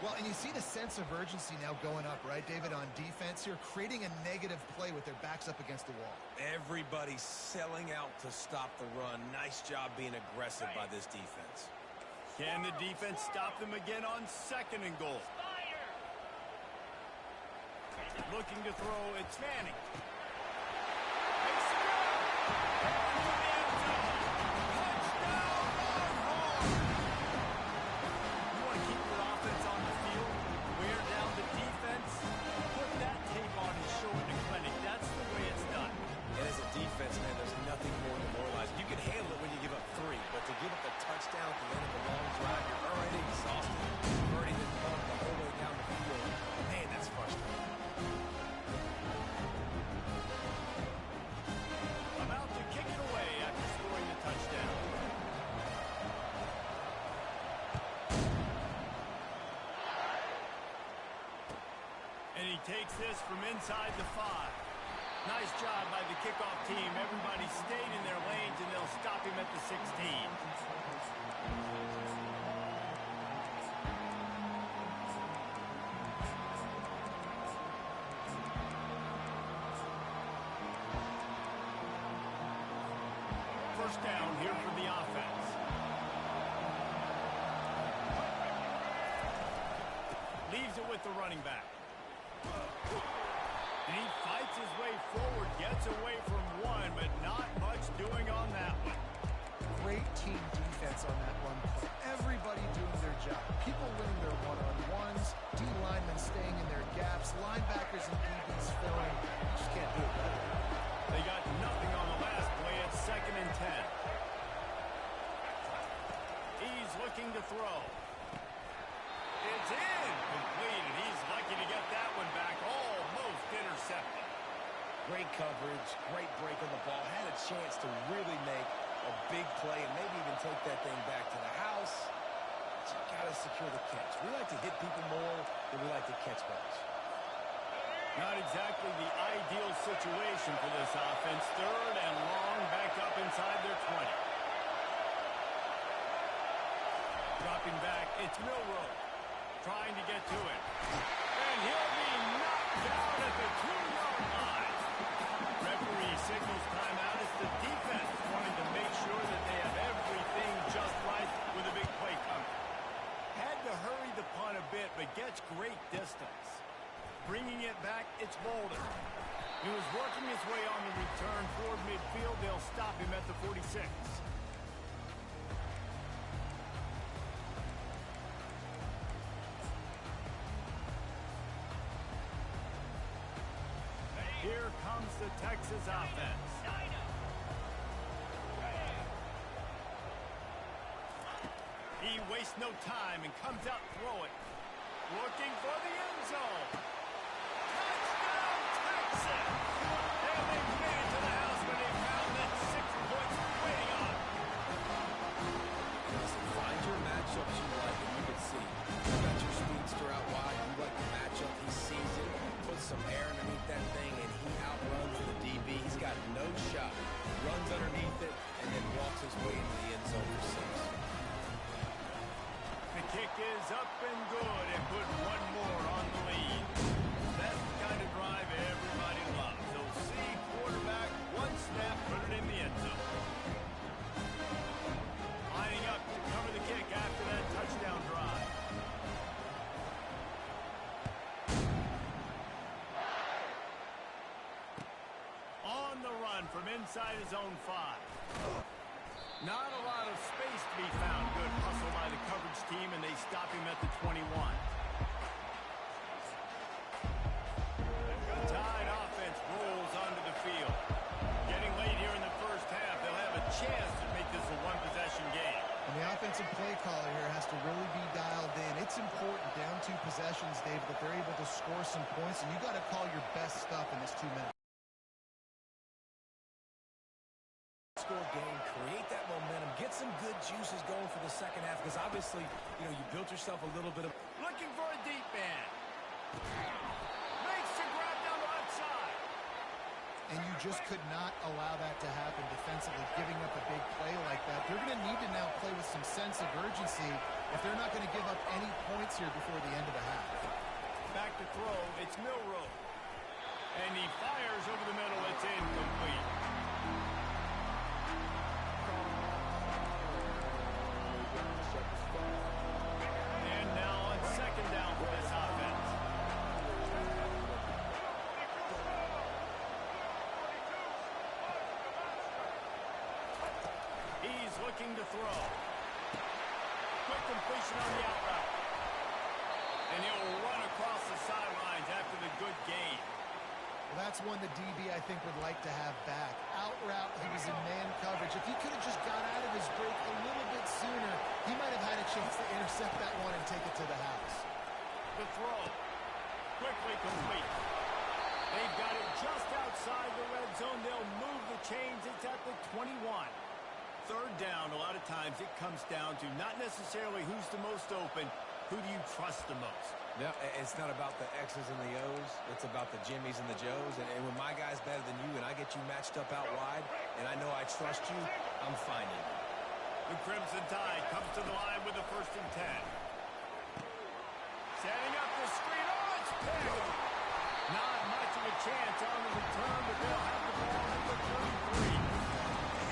Well, and you see the sense of urgency now going up, right, David, on defense here, creating a negative play with their backs up against the wall. Everybody's selling out to stop the run. Nice job being aggressive by this defense. Can the defense stop them again on second and goal? Fire. Looking to throw, it's Manning. Makes the grab. Into the end zone. Touchdown, Longhorns! You want to keep your offense on the field, wear down the defense, put that tape on and show it to clinic. That's the way it's done. And as a defense, man, there's nothing more demoralizing. You can handle it when you give up 3, but to give up a touchdown at the end of a long drive, you're already exhausted. You've already been bumped the whole way down the field. Man, that's frustrating. About to kick it away after scoring the touchdown. And he takes this from inside the 5. Nice job by the kickoff team. Everybody stayed in their lanes, and they'll stop him at the 16. First down here for the offense. Leaves it with the running back. And he fights his way forward, gets away from one, but not much doing on that one. Great team defense on that run play. Everybody doing their job. People winning their one-on-ones, D linemen staying in their gaps, linebackers and DBs filling. You just can't do it better. They got nothing on the last play. It's second and 10. He's looking to throw. It's in. Completed. He's lucky to get that one back. Almost intercepted. Great coverage, great break on the ball. Had a chance to really make a big play and maybe even take that thing back to the house. But you got to secure the catch. We like to hit people more than we like to catch balls. Not exactly the ideal situation for this offense. Third and long, back up inside their 20. Dropping back, it's Milroe. Trying to get to it. And he'll be knocked down at the 2-yard line. Referee signals timeout. It's the defense wanting to make sure that they have everything just right with a big play coming. Had to hurry the punt a bit, but gets great distance. Bringing it back, it's Bolden. He was working his way on the return toward midfield. They'll stop him at the 46. Here comes the Texas offense. He wastes no time and comes out throwing. Looking for the end zone. Touchdown, Texas! And they made it to the house when they found that 6 points waiting on. Listen, find your matchups you like, and you can see. You got your speedster out wide. You like the matchup. He sees it, puts some air underneath that thing, and he outruns the DB. He's got no shot. Runs underneath it, and then walks his way into the end zone for 6. The kick is up and good and put one more on the lead. That's the kind of drive everybody loves. They'll see quarterback, one snap, put it in the end zone. Lining up to cover the kick after that touchdown drive. On the run from inside his own 5. Not a lot of space to be found. Good hustle by the coverage team, and they stop him at the 21. The Tide offense rolls onto the field. Getting late here in the first half, they'll have a chance to make this a one-possession game. And the offensive play caller here has to really be dialed in. It's important down 2 possessions, Dave, that they're able to score some points, and you got to call your best stuff in this 2 minutes. Score game, create that momentum, get some good juices going for the second half, because obviously, you know, you built yourself a little bit of... Looking for a deep man. Makes the grab down the left side. And you just could not allow that to happen defensively, giving up a big play like that. They're going to need to now play with some sense of urgency if they're not going to give up any points here before the end of the half. Back to throw, it's Milroe. And he fires over the middle, it's incomplete. And now on second down for this offense. He's looking to throw. Quick completion on the out route. And he'll run across the sidelines after the good gain. Well, that's one the DB, I think, would like to have back. Out route, he was in man coverage. If he could have just got out of his break a little bit sooner, he might have had a chance to intercept that one and take it to the house. The throw. Quickly complete. They've got it just outside the red zone. They'll move the chains. It's at the 21. Third down, a lot of times it comes down to not necessarily who's the most open, who do you trust the most? No, it's not about the X's and the O's. It's about the Jimmies and the Joes. And when my guy's better than you and I get you matched up out wide and I know I trust you, I'm finding you. The Crimson Tide comes to the line with the 1st and 10. Setting up the screen. Oh, it's picked. Not much of a chance on the return, but they'll have the ball at the 33.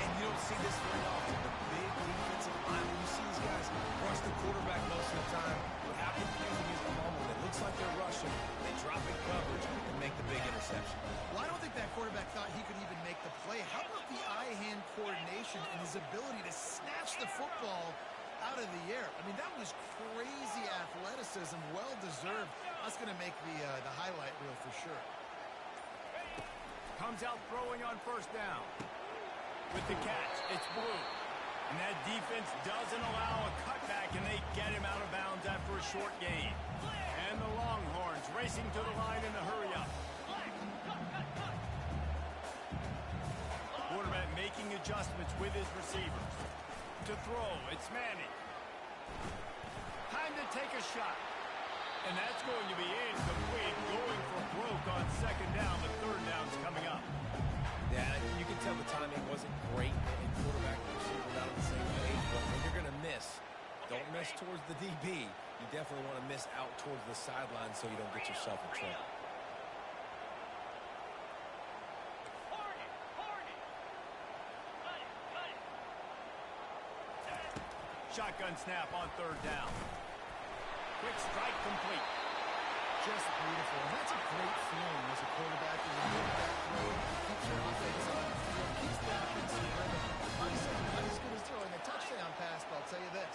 And you don't see this very often. The big defensive line, when you see these guys rush the quarterback most of the time, what happens usually is a moment that looks like they're rushing, they drop in coverage and make the big interception. Well, I don't think that quarterback thought he could even make the play. How about the eye-hand coordination and his ability to snatch the football out of the air? I mean, that was crazy athleticism, well-deserved. That's going to make the highlight reel for sure. Comes out throwing on 1st down. With the catch, it's Blue. And that defense doesn't allow a cutback, and they get him out of bounds after a short gain. And the Longhorns racing to the line in the hurry-up. Quarterback making adjustments with his receivers. To throw, it's Manning. Time to take a shot. And that's going to be incomplete. Going for broke on 2nd down. The 3rd down's coming up. Yeah, you can tell the timing wasn't great, and quarterback and receiver not on the same page, but when you're going to miss, don't miss towards the DB. You definitely want to miss out towards the sideline so you don't get yourself in trouble. Shotgun snap on 3rd down. Quick strike complete. Just beautiful. And that's a great feeling as a quarterback when you make that throw, keeps your offense on the field, keeps the offense in rhythm. Obviously, not as good as throwing a touchdown pass, but I'll tell you this,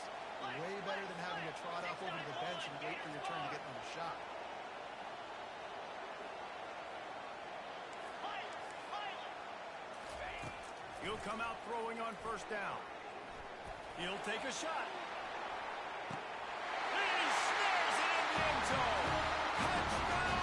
way better than having to trot off over to the bench and wait for your turn to get another shot. He'll come out throwing on 1st down. He'll take a shot. And he snares it in the end zone. Touchdown!